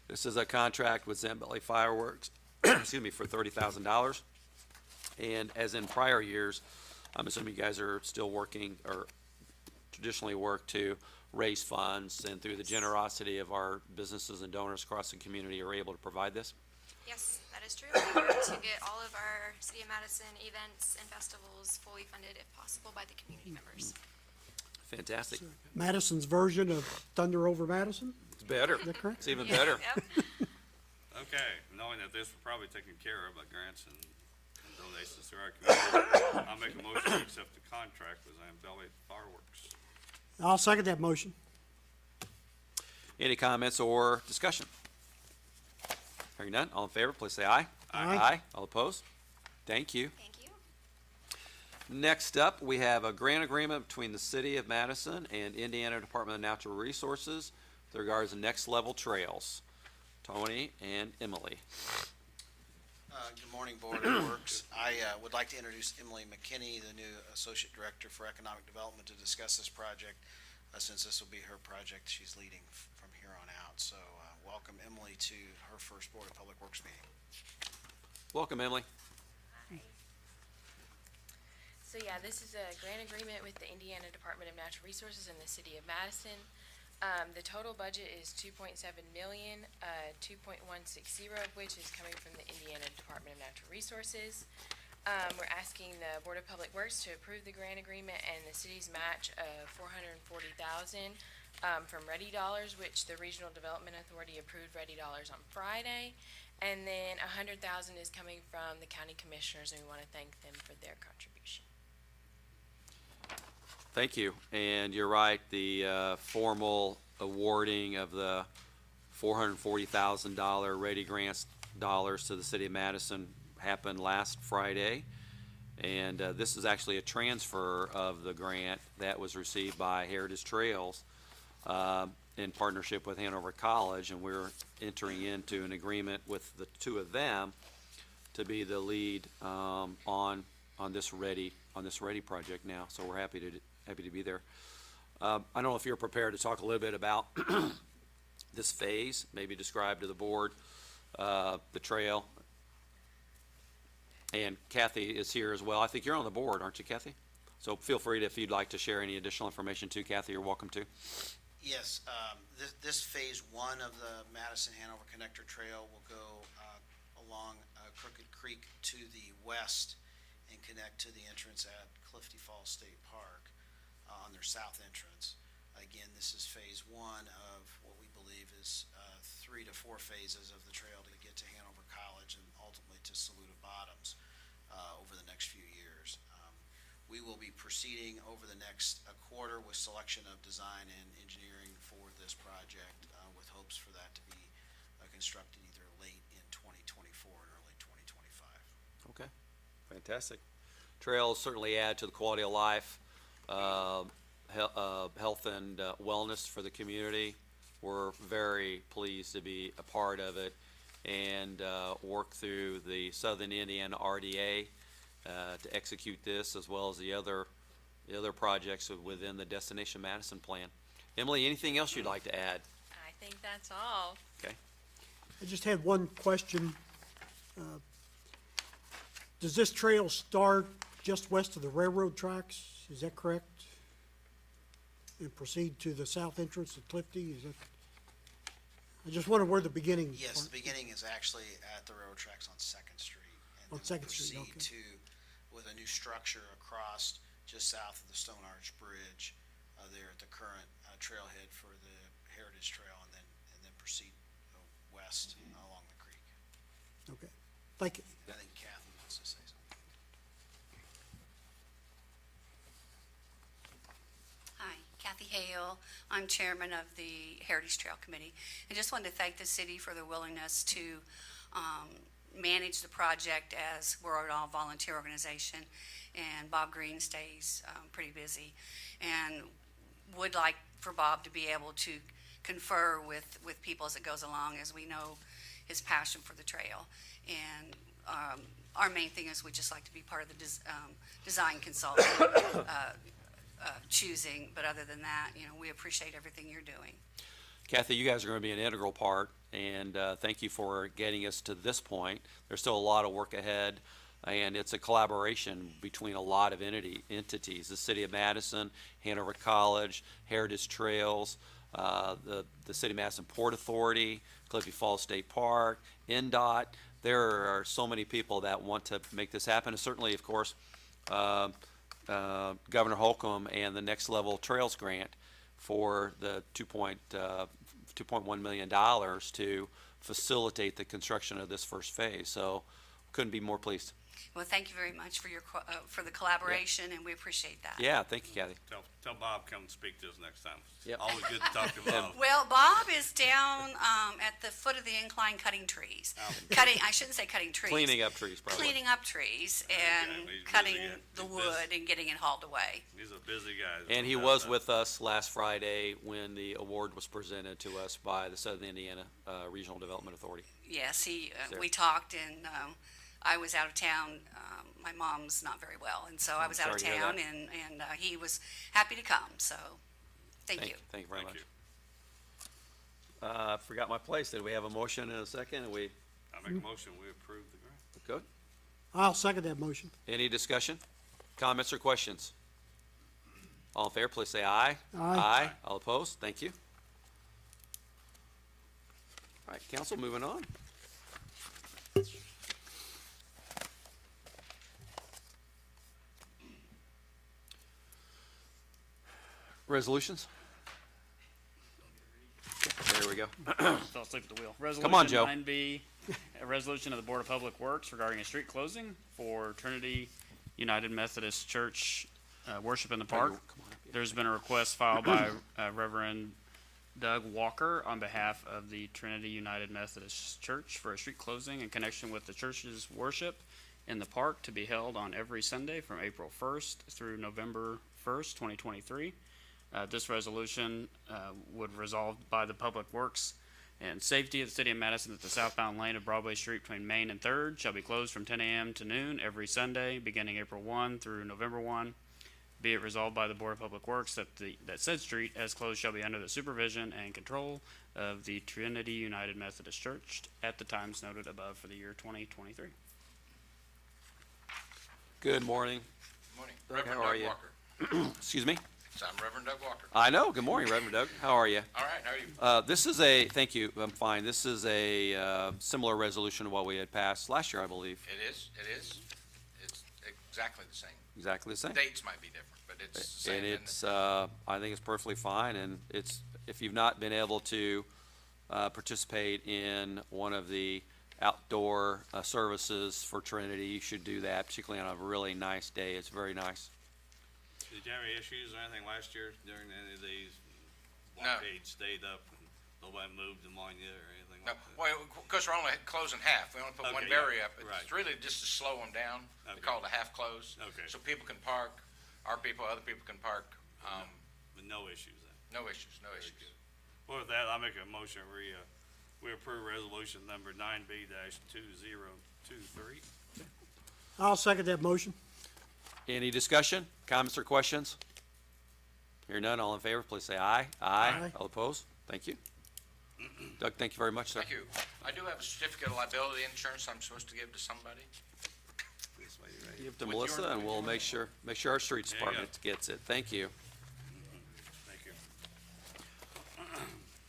This is a contract with Zambelli Fireworks, excuse me, for $30,000. And as in prior years, I'm assuming you guys are still working or traditionally work to raise funds, and through the generosity of our businesses and donors across the community are able to provide this. Yes, that is true. We work to get all of our City of Madison events and festivals fully funded, if possible, by the community members. Fantastic. Madison's version of Thunder Over Madison, It's better. is that correct? It's even Yeah, better. Yep. Okay, knowing that this will probably taken care of by grants and donations to our community, I'll make a motion to accept the contract with Zambelli Fireworks. I'll second that motion. Any comments or discussion? Hearing none, all in favor, please say aye. Aye. All opposed? Thank you. Thank you. Next up, we have a grant agreement between the City of Madison and Indiana Department of Natural Resources with regards to next level trails. Tony and Emily. Good morning, Board of Works. I would like to introduce Emily McKinney, the new Associate Director for Economic Development, to discuss this project. Since this will be her project, she's leading from here on out. So welcome Emily to her first Board of Public Works meeting. Welcome, Emily. So yeah, this is a grant agreement with the Indiana Department of Natural Resources and the City of Madison. The total budget is $2.7 million, 2.160 of which is coming from the Indiana Department of Natural Resources. We're asking the Board of Public Works to approve the grant agreement and the city's match of $440,000 from Ready Dollars, which the Regional Development Authority approved Ready Dollars on Friday. And then $100,000 is coming from the county commissioners, and we want to thank them for their contribution. Thank you. And you're right, the formal awarding of the $440,000 Ready Grants dollars to the City of Madison happened last Friday. And this is actually a transfer of the grant that was received by Heritage Trails in partnership with Hanover College, and we're entering into an agreement with the two of them to be the lead on this Ready project now. So we're happy to be there. I don't know if you're prepared to talk a little bit about this phase, maybe describe to the board the trail. And Kathy is here as well. I think you're on the board, aren't you, Kathy? So feel free to, if you'd like to share any additional information too, Kathy, you're welcome to. Yes, this phase one of the Madison Hanover Connector Trail will go along Crooked Creek to the west and connect to the entrance at Clifty Falls State Park on their south entrance. Again, this is phase one of what we believe is 3 to 4 phases of the trail to get to Hanover College and ultimately to Saluda Bottoms over the next few years. We will be proceeding over the next quarter with selection of design and engineering for this project with hopes for that to be constructed either late in 2024 or early 2025. Okay, fantastic. Trails certainly add to the quality of life, health and wellness for the community. We're very pleased to be a part of it and work through the Southern Indiana RDA to execute this, as well as the other projects within the Destination Madison plan. Emily, anything else you'd like to add? I think that's all. Okay. I just had one question. Does this trail start just west of the railroad tracks? Is that correct? And proceed to the south entrance of Clifty? Is that? I just wonder where the beginning. Yes, the beginning is actually at the railroad tracks on Second Street. On Second Street, okay. Proceed with a new structure across just south of the Stone Arch Bridge there at the current trailhead for the Heritage Trail, and then proceed west along the creek. Okay, thank you. I think Kathy wants to say something. Hi, Kathy I'm chairman of the Heritage Trail Committee. I just wanted to thank the city for their willingness to manage the project, as we're an all volunteer organization, and Bob Green stays pretty busy. And would like for Bob to be able to confer with people as it goes along, as we know his passion for the trail. And our main thing is we just like to be part of the design consultant choosing, but other than that, we appreciate everything you're doing. Kathy, you guys are going to be an integral part, and thank you for getting us to this point. There's still a lot of work ahead, and it's a collaboration between a lot of entities, the City of Madison, Hanover College, Heritage Trails, the City of Madison Port Authority, Cliffy Falls State Park, NDOT. There are so many people that want to make this happen, and certainly, of course, Governor Holcomb and the Next Level Trails Grant for the $2.1 million to facilitate the construction of this first phase. So couldn't be more pleased. Well, thank you very much for your for the collaboration, and we appreciate that. Yeah, thank you, Kathy. Tell Bob come speak to us next time. Yep. Always good to talk to Bob. Well, Bob is down at the foot of the incline cutting trees. I shouldn't say cutting trees. Cleaning up trees, probably. Cleaning up trees and Okay, he's cutting busy guy. the He's wood busy. and getting it hauled away. He's a busy guy. And he was with us last Friday when the award was presented to us by the Southern Indiana Regional Development Authority. Yes, Sarah. we talked, and I was out of town. My mom's not very well, and so I was out of sorry to hear town, that. and he was happy to come, so thank you. Thank you very Thank much. you. I forgot my place. Did we have a motion and a second? And we, I make a motion, we approve the grant. good? I'll second that motion. Any discussion, comments, or questions? All in favor, please say aye. Aye. All opposed? Thank you. All right, council, moving on. Resolutions? There we go. Fell asleep at the wheel. Come on, Joe. Resolution 9B, a resolution of the Board of Public Works regarding a street closing for Trinity United Methodist Church worship in the park. Come on up here. There's been a request filed by Reverend Doug Walker on behalf of the Trinity United Methodist Church for a street closing in connection with the church's worship in the park to be held on every Sunday from April 1st through November 1st, 2023. This resolution would resolve by the Public Works and Safety of the City of Madison that the southbound lane of Broadway Street between Main and 3rd shall be closed from 10 a.m. to noon every Sunday, beginning April 1 through November 1. Be it resolved by the Board of Public Works that that said street as closed shall be under the supervision and control of the Trinity United Methodist Church at the times noted above for the year 2023. Good morning. Morning. Doug, Reverend how are Doug you? Walker. Excuse me? So I'm Reverend Doug Walker. I know. Good morning, Reverend Doug. How are you? All right, how are you? This is thank you, I'm fine. This is a similar resolution to what we had passed last year, I believe. It is. It's exactly the same. Exactly the same. Dates might be different, but it's the same. And it's, I think it's perfectly fine, and it's, if you've not been able to participate in one of the outdoor services for Trinity, you should do that, particularly on a really nice day. It's very nice. Did you have any issues or anything last year during any of these? No. Blockade stayed up and nobody moved them on you or anything No, like that? well, because we're only closing half, we only put one Okay, yeah, barrier up. right. It's really just to slow them down. Okay. We call it a half close. Okay. So people can park, our people, other people can park, But no issues then? no issues, no Very issues. good. Well, with that, I'll make a motion, we approve resolution number 9B-2023. I'll second that motion. Any discussion, comments, or questions? Hear none, all in favor, please say aye. Aye. All opposed? Thank you. Doug, thank you very much, sir. Thank you. I do have a certificate of liability insurance I'm supposed to give to somebody. This way, right? Give it to With Melissa, your- and we'll make sure our streets There you go. department gets it. Thank you. Thank you.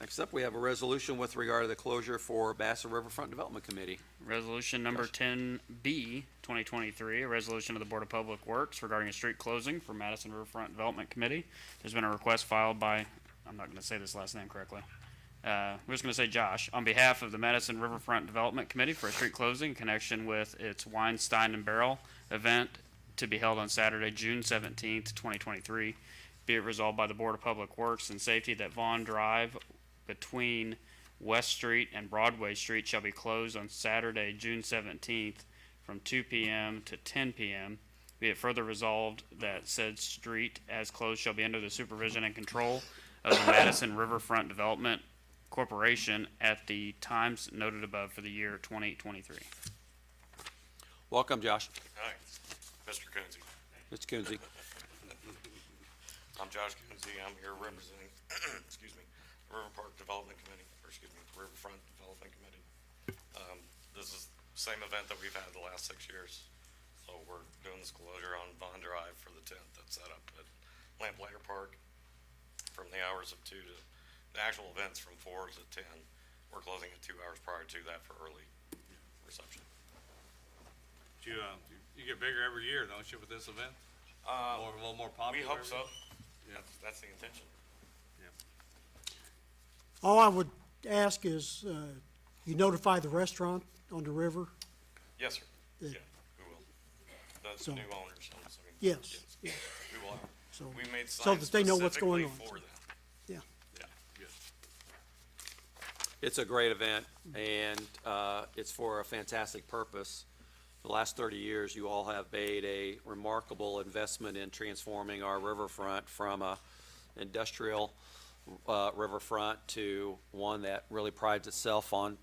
Next up, we have a resolution with regard to the closure for Bassett Riverfront Development Committee. Resolution number 10B, 2023, a resolution of the Board of Public Works regarding a street closing for Madison Riverfront Development Committee. There's been a request filed by, I'm not going to say this last name correctly. We're just going to say Josh, on behalf of the Madison Riverfront Development Committee for a street closing in connection with its Weinstein and Barrel event to be held on Saturday, June 17th, 2023. be it resolved by the Board of Public Works and Safety that Vaughn Drive between West Street and Broadway Street shall be closed on Saturday, June 17th from 2 p.m. to 10 p.m. Be it further resolved that said street as closed shall be under the supervision and control of the Madison Riverfront Development Corporation at the times noted above for the year 2023. Welcome, Josh. Hi, Mr. Coonsey. Mr. Coonsey. I'm Josh Coonsey. I'm here representing, excuse me, River Park Development Committee, or excuse me, Riverfront Development Committee. This is the same event that we've had the last 6 years. So we're doing this closure on Vaughn Drive for the 10th. That's set up at Lamplighter Park from the hours of 2 to, the actual event's from 4 to 10. We're closing it 2 hours prior to that for early reception. You get bigger every year, don't you, with this event? A little more popular? We hope so. Yeah. That's the intention. All I would ask is, you notify the restaurant on the river? Yes, sir. Yeah. Yeah, we will. That's So- the new owners, I'm assuming. Yes, yes. We will. So, We made so signs that they know what's going specifically on. for them. Yeah. Yeah, good. It's a great event, and it's for a fantastic purpose. The last 30 years, you all have made a remarkable investment in transforming our riverfront from a industrial riverfront to one that really prides itself on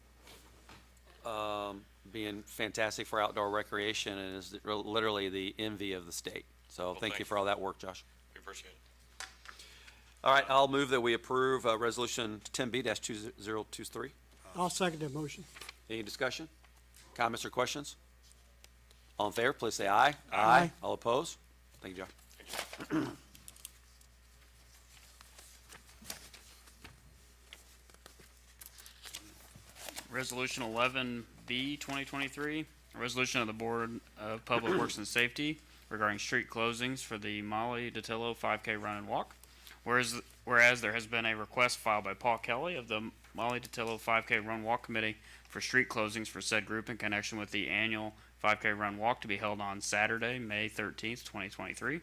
being fantastic for outdoor recreation and is literally the envy of the state. So Well, thank you for all that work, Josh. We appreciate it. All right, I'll move that we approve Resolution 10B-2023. I'll second that motion. Any discussion? Comments or questions? All in favor, please say aye. Aye. All opposed? Thank you, Josh. Resolution 11B 2023, a resolution of the Board of Public Works and Safety regarding street closings for the Molly DeTillo 5K Run and Walk. Whereas there has been a request filed by Paul Kelly of the Molly DeTillo 5K Run Walk Committee for street closings for said group in connection with the annual 5K Run Walk to be held on Saturday, May 13th, 2023.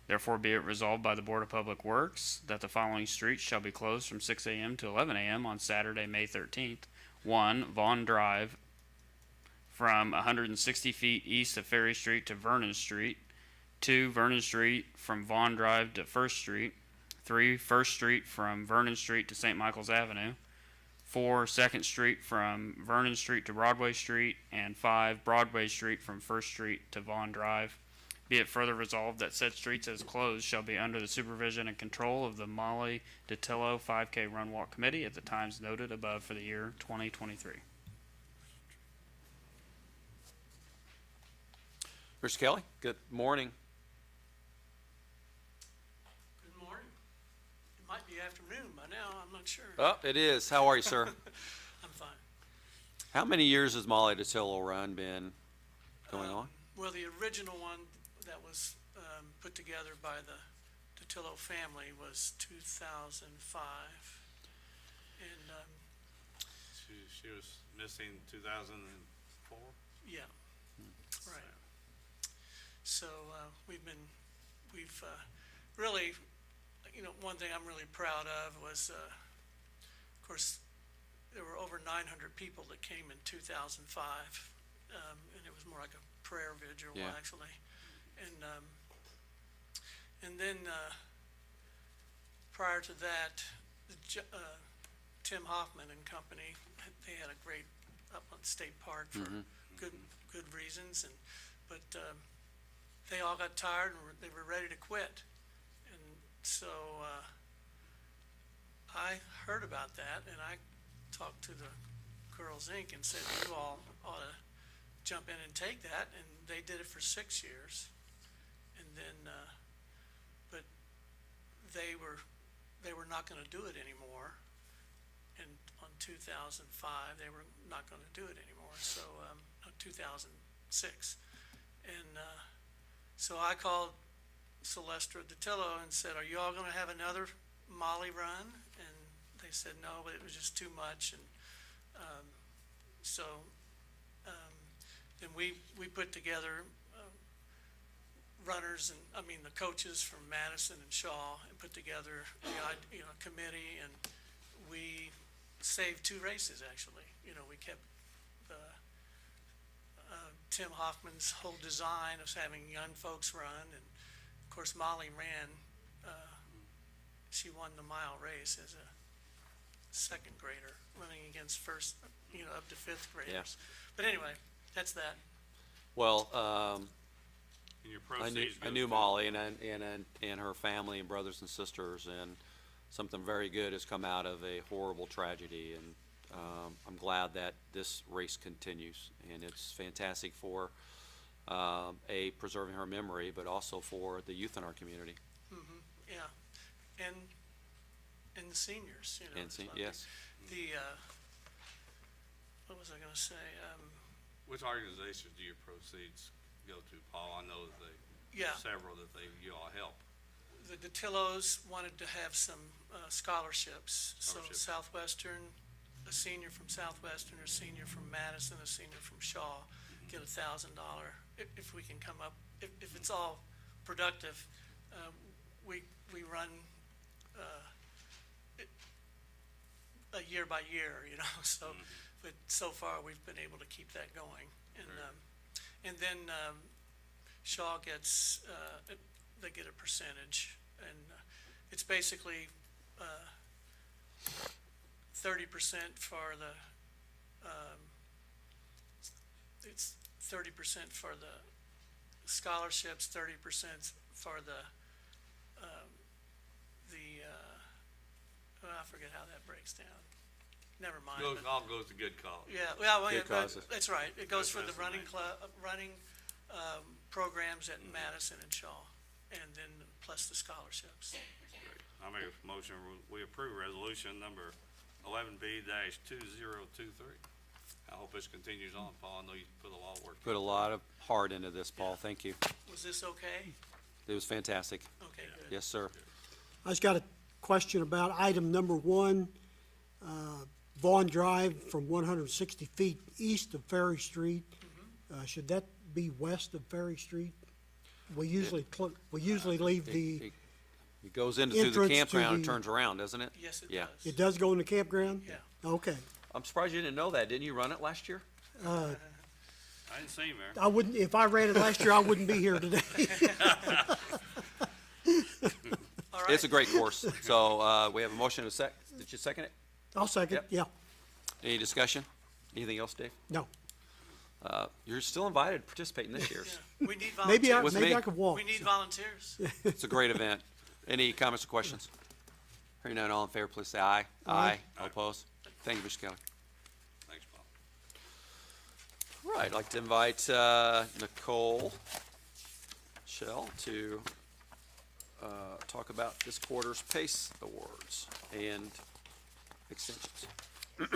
Therefore, be it resolved by the Board of Public Works that the following streets shall be closed from 6 a.m. to 11 a.m. on Saturday, May 13th. 1, Vaughn Drive from 160 feet east of Ferry Street to Vernon Street. 2, Vernon Street from Vaughn Drive to First Street. 3, First Street from Vernon Street to St. Michael's Avenue. 4, Second Street from Vernon Street to Broadway Street. And 5, Broadway Street from First Street to Vaughn Drive. Be it further resolved that said streets as closed shall be under the supervision and control of the Molly DeTillo 5K Run Walk Committee at the times noted above for the year 2023. Mr. Kelly, good morning. Good morning. It might be afternoon by now, I'm not sure. Oh, it is. How are you, sir? I'm fine. How many years has Molly DeTillo Run been going on? Well, the original one that was put together by the DeTillo family was 2005. And, She was missing 2004? yeah, right. So we've really, one thing I'm really proud of was, of course, there were over 900 people that came in 2005, and it was more like a prayer vigil, Yeah. actually. And then prior to that, Tim Hoffman and Company, they had a great up on State Park for good reasons, but they all got tired and they were ready to quit. And so I heard about that, and I talked to the Girls Inc. and said, you all ought to jump in and take that, and they did it for 6 years. And then, but they were not gonna do it anymore. And on 2005, they were not gonna do it anymore, so, 2006. And, so I called Celestra DeTillo and said, are you all gonna have another Molly run? And they said no, but it was just too much. And then we put together runners and, I mean, the coaches from Madison and Shaw and put together, committee, and we saved 2 races, actually. We kept, Tim Hoffman's whole design of having young folks run, and of course Molly ran, she won the mile race as a second grader, running against first, up to fifth graders. But anyway, that's that. Well, And your I proceeds. knew Molly and her family and brothers and sisters, and something very good has come out of a horrible tragedy, and I'm glad that this race continues, and it's fantastic for preserving her memory, but also for the youth in our community. Yeah, and the seniors, And yes, what was I gonna say? Which organizations do your proceeds go to, Paul? I know that Yeah. several that you all help. The DeTillos wanted to have some scholarships. So Scholarships. Southwestern, a senior from Southwestern, a senior from Madison, a senior from Shaw, get $1,000. If we can come up, if it's all productive, we run a year by year, so, but so far we've been able to keep that going. And then Shaw gets, they get a percentage, and it's basically 30% for the, it's 30% for the scholarships, 30% for I forget how that breaks down. Never mind. All goes to good cause. Yeah, well, Good causes. that's right. It goes for the That's running amazing. programs at Madison and Shaw, and then plus the scholarships. I make a motion, we approve resolution number 11B-2023. I hope this continues on, Paul. I know you put a lot of work. put a lot of heart into this, Paul. Thank you. Was this okay? It was fantastic. Okay, good. Yes, sir. I just got a question about item number 1, Vaughn Drive from 160 feet east of Ferry Street. Should that be west of Ferry Street? We usually leave the, It goes into through the Entrance to campground and the- turns around, doesn't it? Yes, it Yeah. does. it does go in the campground? Yeah. Okay. I'm surprised you didn't know that. Didn't you run it last year? I didn't see him there. I wouldn't, if I ran it last year, I wouldn't be here today. All right. It's a great course. So, we have a motion and a sec. Did you second it? I'll second, Yep. yeah. Any discussion? Anything else, Dave? No. You're still invited to participate in this year's. Yeah. We need Maybe volunteers. With me. I could walk. We need volunteers. It's a great event. Any comments or questions? Hearing none, all in favor, please say aye. Aye. All opposed? Thank you, Mr. Kelly. Thanks, Paul. All right, I'd like to invite Nicole Shell to talk about this quarter's PACE Awards and extensions. So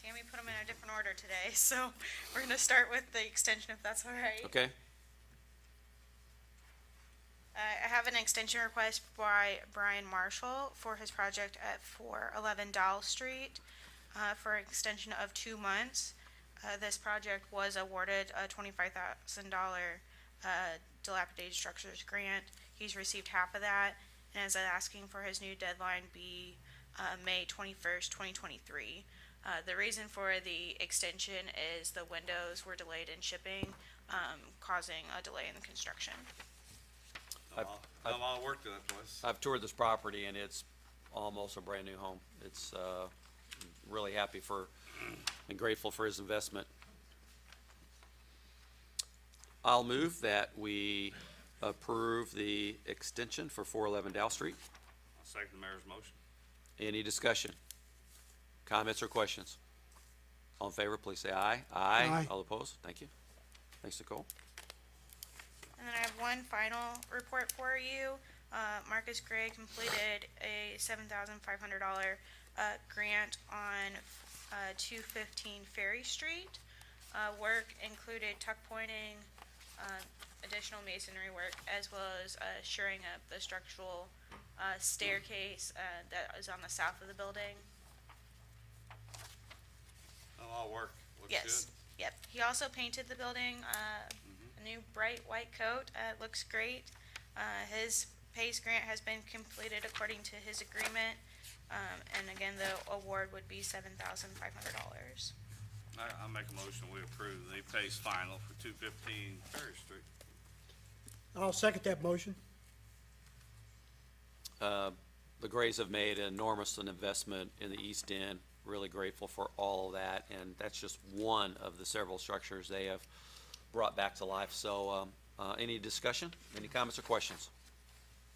Tammy put them in a different order today, so we're gonna start with the extension if that's all right. Okay? I have an extension request by Brian Marshall for his project at 411 Dowell Street, for an extension of 2 months. This project was awarded a $25,000, dilapidated structures grant. He's received half of that, and is asking for his new deadline be, May 21st, 2023. The reason for the extension is the windows were delayed in shipping, causing a delay in the construction. Done a lot of work to that place. I've toured this property and it's almost a brand-new home. It's, really happy for and grateful for his investment. I'll move that we approve the extension for 411 Dow Street. I'll second the mayor's motion. Any discussion? Comments or questions? All in favor, please say aye. Aye. All opposed? Thank you. Thanks, Nicole. And then I have one final report for you. Marcus Gray completed a $7,500 grant on 215 Ferry Street. Work included tuck pointing, additional masonry work, as well as shoring up the structural staircase that is on the south of the building. Done a lot of work. Looks Yes. good. Yep. He also painted the building a new bright white coat. Looks great. His PACE grant has been completed according to his agreement. And again, the award would be $7,500. I make a motion, we approve the PACE final for 215 Ferry Street. I'll second that motion. The Grays have made an enormous investment in the East End. Really grateful for all of that, and that's just one of the several structures they have brought back to life. So, any discussion? Any comments or questions?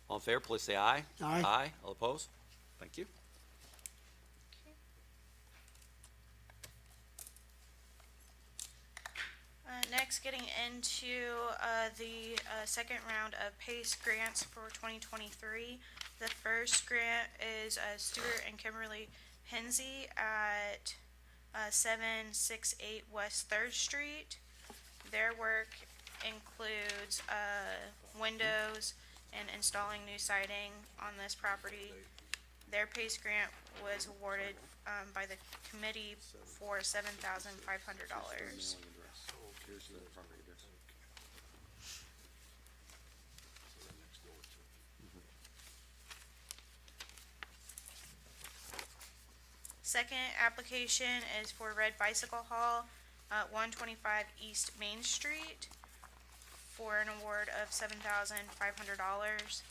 All in favor, please say aye. Aye. Aye. All opposed? Thank you. Next, getting into the second round of PACE grants for 2023. The first grant is Stuart and Kimberly Hensey at 768 West 3rd Street. Their work includes windows and installing new siding on this property. Their PACE grant was awarded by the committee for $7,500. Second application is for Red Bicycle Hall, 125 East Main Street, for an award of $7,500.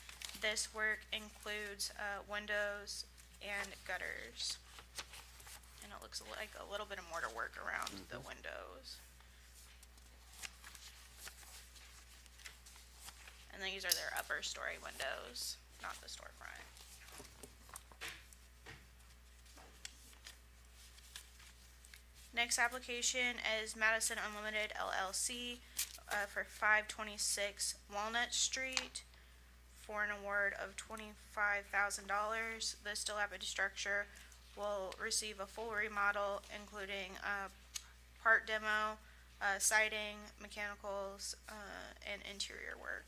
This work includes windows and gutters. And it looks like a little bit of mortar work around the windows. And these are their upper story windows, not the storefront. Next application is Madison Unlimited LLC for 526 Walnut Street for an award of $25,000. This dilapidated structure will receive a full remodel, including part demo, siding, mechanicals, and interior work.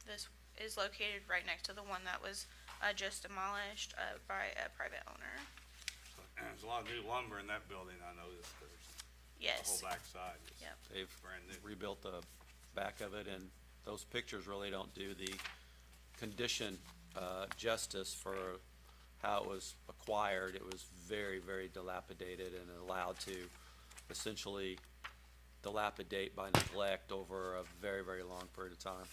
This is located right next to the one that was just demolished by a private owner. There's a lot of new lumber in that building, I noticed. The Yes. whole backside is Yep. They've brand new. rebuilt the back of it, and those pictures really don't do the condition justice for how it was acquired. It was very, very dilapidated and allowed to essentially dilapidate by neglect over a very, very long period of time.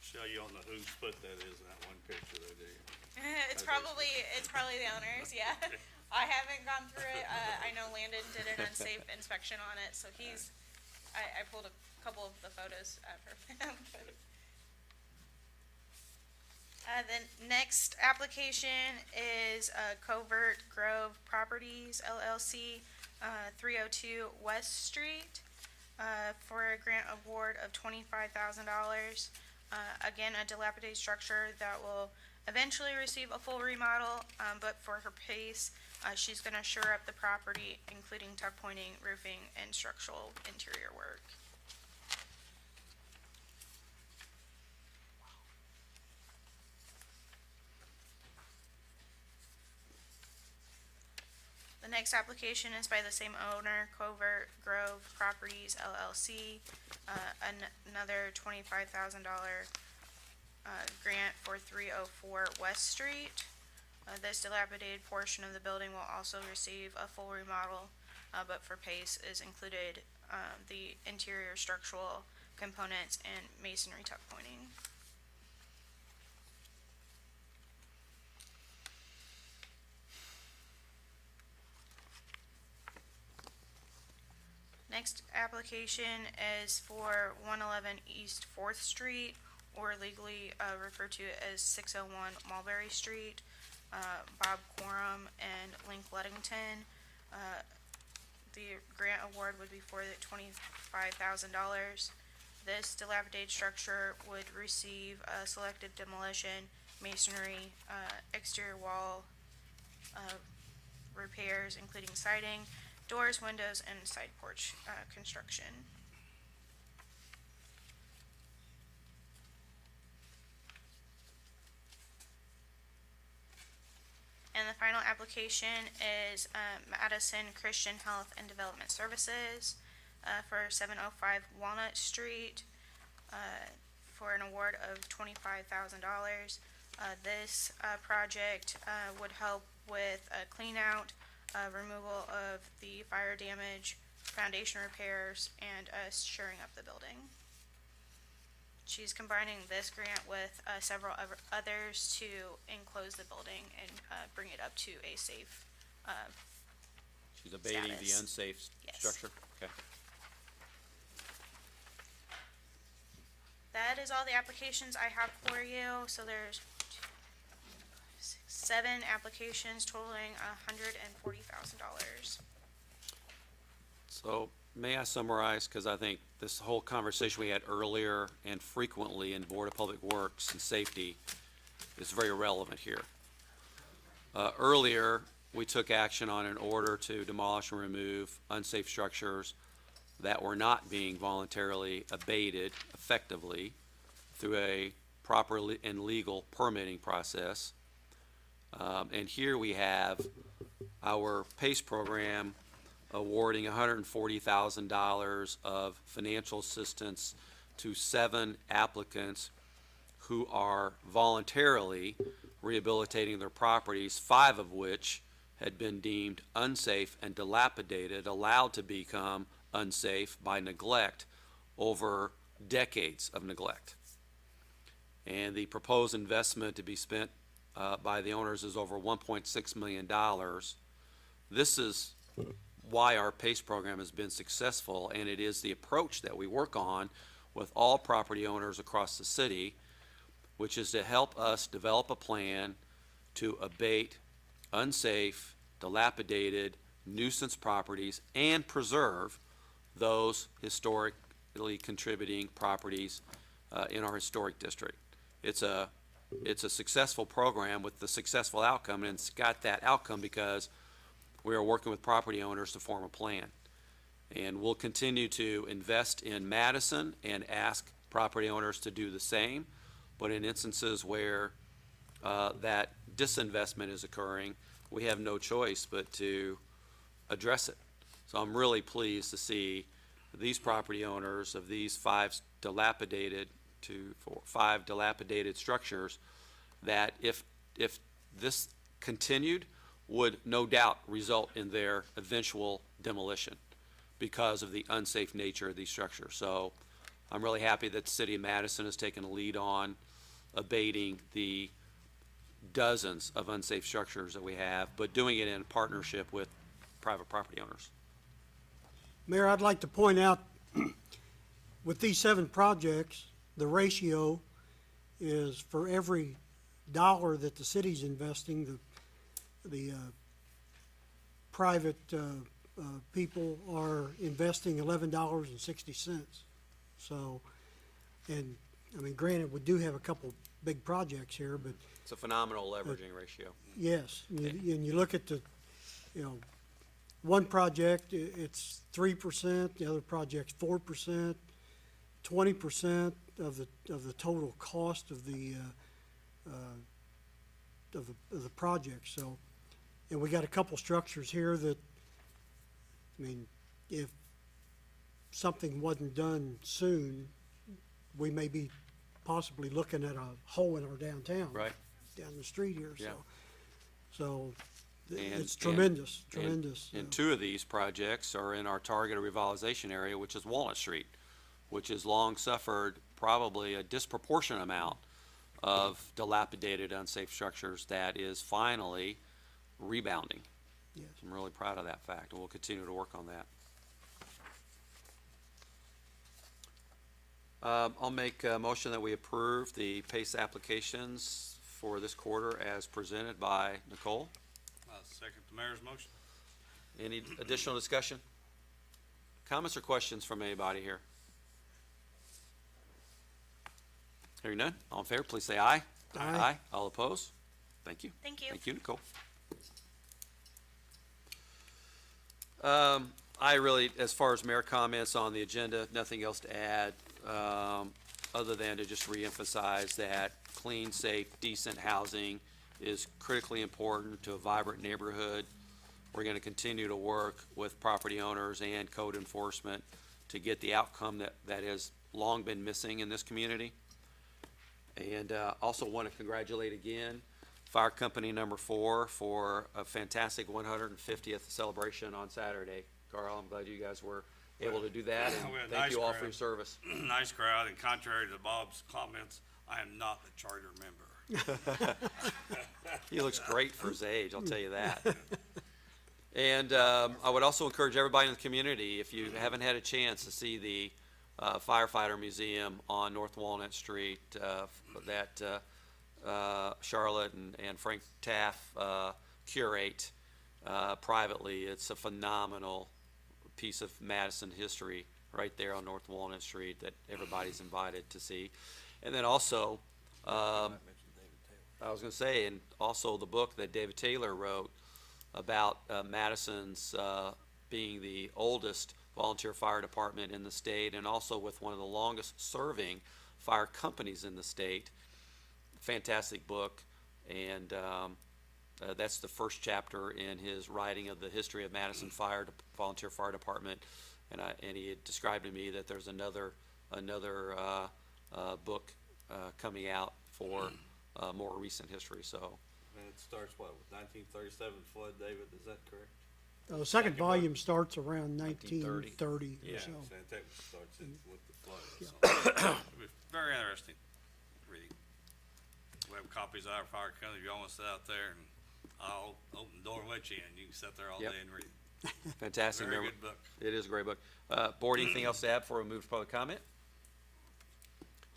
Michelle, you don't know whose foot that is in that one picture there, do you? It's probably the owners, yeah. I haven't gone through it. I know Landon did an unsafe inspection on it, so I pulled a couple of the photos from him. The next application is Covert Grove Properties LLC, 302 West Street, for a grant award of $25,000. Again, a dilapidated structure that will eventually receive a full remodel, but for her PACE, she's going to shore up the property, including tuck pointing, roofing, and structural interior work. The next application is by the same owner, Covert Grove Properties LLC, another $25,000 grant for 304 West Street. This dilapidated portion of the building will also receive a full remodel, but for PACE is included the interior structural components and masonry tuck pointing. Next application is for 111 East 4th Street, or legally referred to as 601 Mulberry Street, Bob Quorum and Link Ludington. The grant award would be for the $25,000. This dilapidated structure would receive selected demolition, masonry, exterior wall repairs, including siding, doors, windows, and side porch construction. And the final application application is Madison Christian Health and Development Services for 705 Walnut Street for an award of $25,000. This project would help with clean out, removal of the fire damage, foundation repairs, and shoring up the building. She's combining this grant with several others to enclose the building and bring it up to a safe She's abating the status. unsafe Yes. structure? Okay. That is all the applications I have for you. So there's 7 applications totaling $140,000. So may I summarize, because I think this whole conversation we had earlier and frequently in Board of Public Works and Safety is very relevant here. Earlier, we took action on an order to demolish and remove unsafe structures that were not being voluntarily abated effectively through a proper and legal permitting process. And here we have our PACE program awarding $140,000 of financial assistance to 7 applicants who are voluntarily rehabilitating their properties, 5 of which had been deemed unsafe and dilapidated, allowed to become unsafe by neglect over decades of neglect. And the proposed investment to be spent by the owners is over $1.6 million. This is why our PACE program has been successful, and it is the approach that we work on with all property owners across the city, which is to help us develop a plan to abate unsafe, dilapidated, nuisance properties and preserve those historically contributing properties in our historic district. It's a successful program with the successful outcome, and it's got that outcome because we are working with property owners to form a plan. And we'll continue to invest in Madison and ask property owners to do the same, but in instances where that disinvestment is occurring, we have no choice but to address it. So I'm really pleased to see these property owners of these 5 dilapidated structures that if this continued would no doubt result in their eventual demolition because of the unsafe nature of these structures. So I'm really happy that the City of Madison has taken a lead on abating the dozens of unsafe structures that we have, but doing it in partnership with private property owners. Mayor, I'd like to point out, with these 7 projects, the ratio is for every dollar that the city's investing, the private people are investing $11.60. So, and, I mean, granted, we do have a couple big projects here, but It's a phenomenal leveraging ratio. yes, and you look at the, one project, it's 3%, the other project's 4%, 20% of the total cost of the project. So, and we got a couple structures here that, I mean, if something wasn't done soon, we may be possibly looking at a hole in our downtown. Right. Down the street here, Yeah. so And- it's tremendous, and- tremendous. And 2 of these projects are in our targeted revitalization area, which is Walnut Street, which has long suffered probably a disproportionate amount of dilapidated, unsafe structures that is finally rebounding. Yes. I'm really proud of that fact, and we'll continue to work on that. I'll make a motion that we approve the PACE applications for this quarter as presented by Nicole. Second the mayor's motion. Any additional discussion? Comments or questions from anybody here? Hearing none, all in favor, please say aye. Aye. All opposed? Thank you. Thank you. Thank you, Nicole. I really, as far as mayor comments on the agenda, nothing else to add, other than to just reemphasize that clean, safe, decent housing is critically important to a vibrant neighborhood. We're going to continue to work with property owners and code enforcement to get the outcome that has long been missing in this community. And also want to congratulate again Fire Company Number 4 for a fantastic 150th celebration on Saturday. Carl, I'm glad you guys were able to do that, and We had a thank nice you all for crowd. your service. Nice crowd, and contrary to Bob's comments, I am not a charter member. He looks great for his age, I'll tell you that. And I would also encourage everybody in the community, if you haven't had a chance to see the firefighter museum on North Walnut Street that Charlotte and Frank Taff curate privately, it's a phenomenal piece of Madison history right there on North Walnut Street that everybody's invited to see. And then also, I was going to say, and also the book that David Taylor wrote about Madison's being the oldest volunteer fire department in the state, and also with one of the longest serving fire companies in the state. Fantastic book, and that's the first chapter in his writing of the history of Madison Volunteer Fire Department, and he had described to me that there's another book coming out for more recent history. So And it starts what, with 1937 flood, David, is that correct? The second volume starts around 1930, Yeah, so. so it technically starts with the flood. So. It'll be very interesting reading. We have copies of our fire code. If you want to sit out there, and I'll open the door and let you in. You can sit there all Yep. day and read. fantastic. Very member- good book. It is a great book. Board, anything else to add before we move to public comment?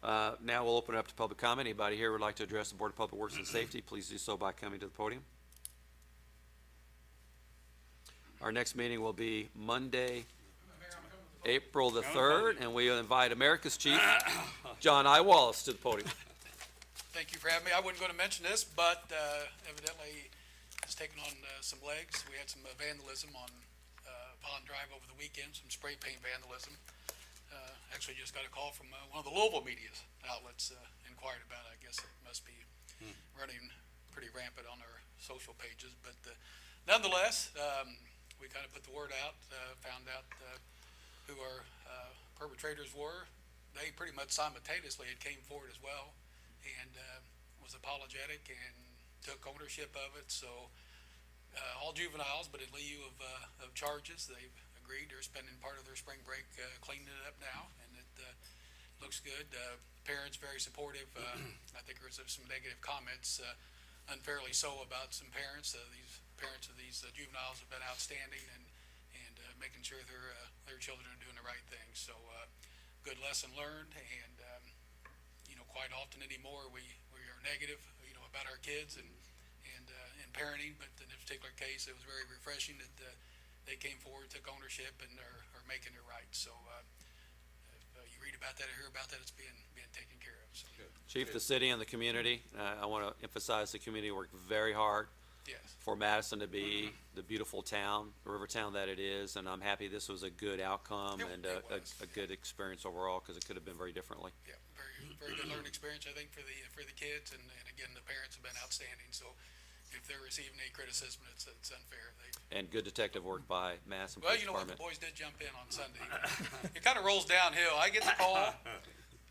Now we'll open it up to public comment. Anybody here would like to address the Board of Public Works and Safety, please do so by coming to the podium. Our next meeting will be Monday, April the 3rd, and we invite America's Chief, John I. Wallace, to the podium. Thank you for having me. I wasn't going to mention this, but evidently it's taken on some legs. We had some vandalism on Pond Drive over the weekend, some spray paint vandalism. Actually just got a call from one of the Louisville media outlets inquired about it. I guess it must be running pretty rampant on our social pages. But nonetheless, we kind of put the word out, found out who our perpetrators were. They pretty much simultaneously had came forward as well and was apologetic and took ownership of it. So all juveniles, but in lieu of charges, they've agreed they're spending part of their spring break cleaning it up now, and it looks good. Parents very supportive. I think there's some negative comments, unfairly so, about some parents. These parents of these juveniles have been outstanding and making sure their children are doing the right thing. So good lesson learned, and quite often anymore we are negative, about our kids and parenting, but in this particular case, it was very refreshing that they came forward, took ownership, and are making it right. So if you read about that or hear about that, it's being taken care of. So. Chief, the city and the community, I want to emphasize the community worked very hard Yes. for Madison to be the beautiful town, the river town that it is, and I'm happy this was a good outcome and It was. a good experience overall, because it could have been very differently. Yeah, very good learning experience, I think, for the kids, and again, the parents have been outstanding. So if they're receiving any criticism, it's unfair. And good detective work by Madison Well, Police you know what, the Department. boys did jump in on Sunday. It kind of rolls downhill. I get the call,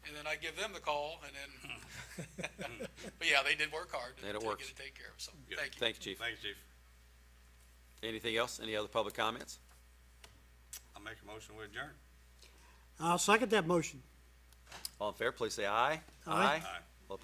and then I give them the call, and then, but yeah, they did work hard to And it get works. it taken care of, so, Good. thank you. Thank you, Chief. Thanks, Chief. Anything else? Any other public comments? I'll make a motion with adjourn. I'll second that motion. All in favor, please say aye. Aye. Aye.